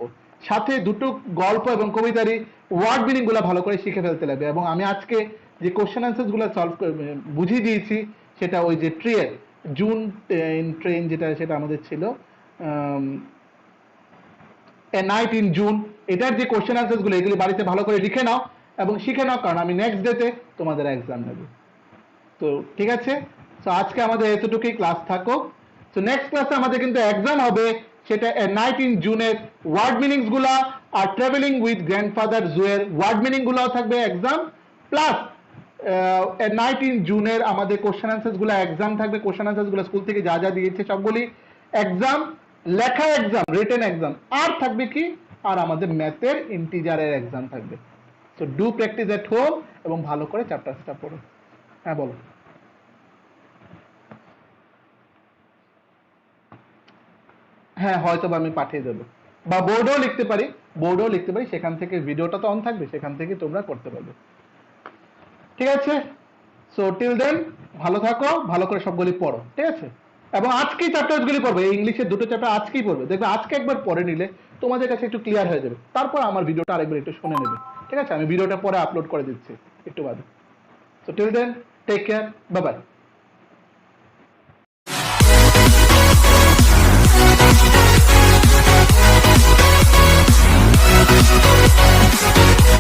সাথে দুটো গল্প এবং কবিতারই ওয়ার্ড মিনিং গুলো ভালো করে শিখে ফেলতে লাগবে। এবং আমি আজকে যে কোশ্চেন আনসার গুলো সলভ বুঝিয়ে দিয়েছি, সেটা ওই যে জুন ট্রেন যেটা, সেটা আমাদের ছিল এ নাইট ইন জুন, এটার যে কোশ্চেন আনসার গুলো এগুলি বাড়িতে ভালো করে লিখে নাও এবং শিখে নাও, কারণ আমি নেক্সট ডেতে তোমাদের এক্সাম নেব। তো ঠিক আছে, তো আজকে আমাদের এতটুকুই, ক্লাস থাকো। তো নেক্সট ক্লাসে আমাদের কিন্তু এক্সাম হবে, সেটা এ নাইট ইন জুনের ওয়ার্ড মিনিংস গুলা আর ট্রাভেলিং উইথ গ্র্যান্ডফাদার জুয়ের ওয়ার্ড মিনিং গুলাও থাকবে exam, plus a night in জুনের আমাদের কোশ্চেন আনসার গুলো এক্সাম থাকবে। কোশ্চেন আনসার গুলো স্কুল থেকে যা যা দিয়েছে সবগুলি এক্সাম, লেখা এক্সাম, রিটেন এক্সাম, আর থাকবে কি, আর আমাদের ম্যাথের ইন্টিজারের এক্সাম থাকবে। So do practice at home এবং ভালো করে চ্যাপ্টারটা পড়ো। হ্যাঁ বলো। হ্যাঁ হয়তো বা আমি পাঠিয়ে দেবো, বা বোর্ডেও লিখতে পারি, সেখান থেকে ভিডিওটা তো অন থাকবে, সেখান থেকে তোমরা করতে পারবে। ঠিক আছে, সো টিল দেন ভালো থাকো, ভালো করে সবগুলি পড়ো, ঠিক আছে? এবং আজকেই চ্যাপ্টারগুলি পড়বে, এই ইংলিশের দুটো চ্যাপ্টার আজকেই পড়বে, দেখবে আজকে একবার পড়ে নিলে তোমাদের কাছে একটু ক্লিয়ার হয়ে যাবে। তারপর আমার ভিডিওটা আরেকবার একটু শুনে নেবে, ঠিক আছে? আমি ভিডিওটা পরে আপলোড করে দিচ্ছি একটু বাদে। So till then take care, bye by.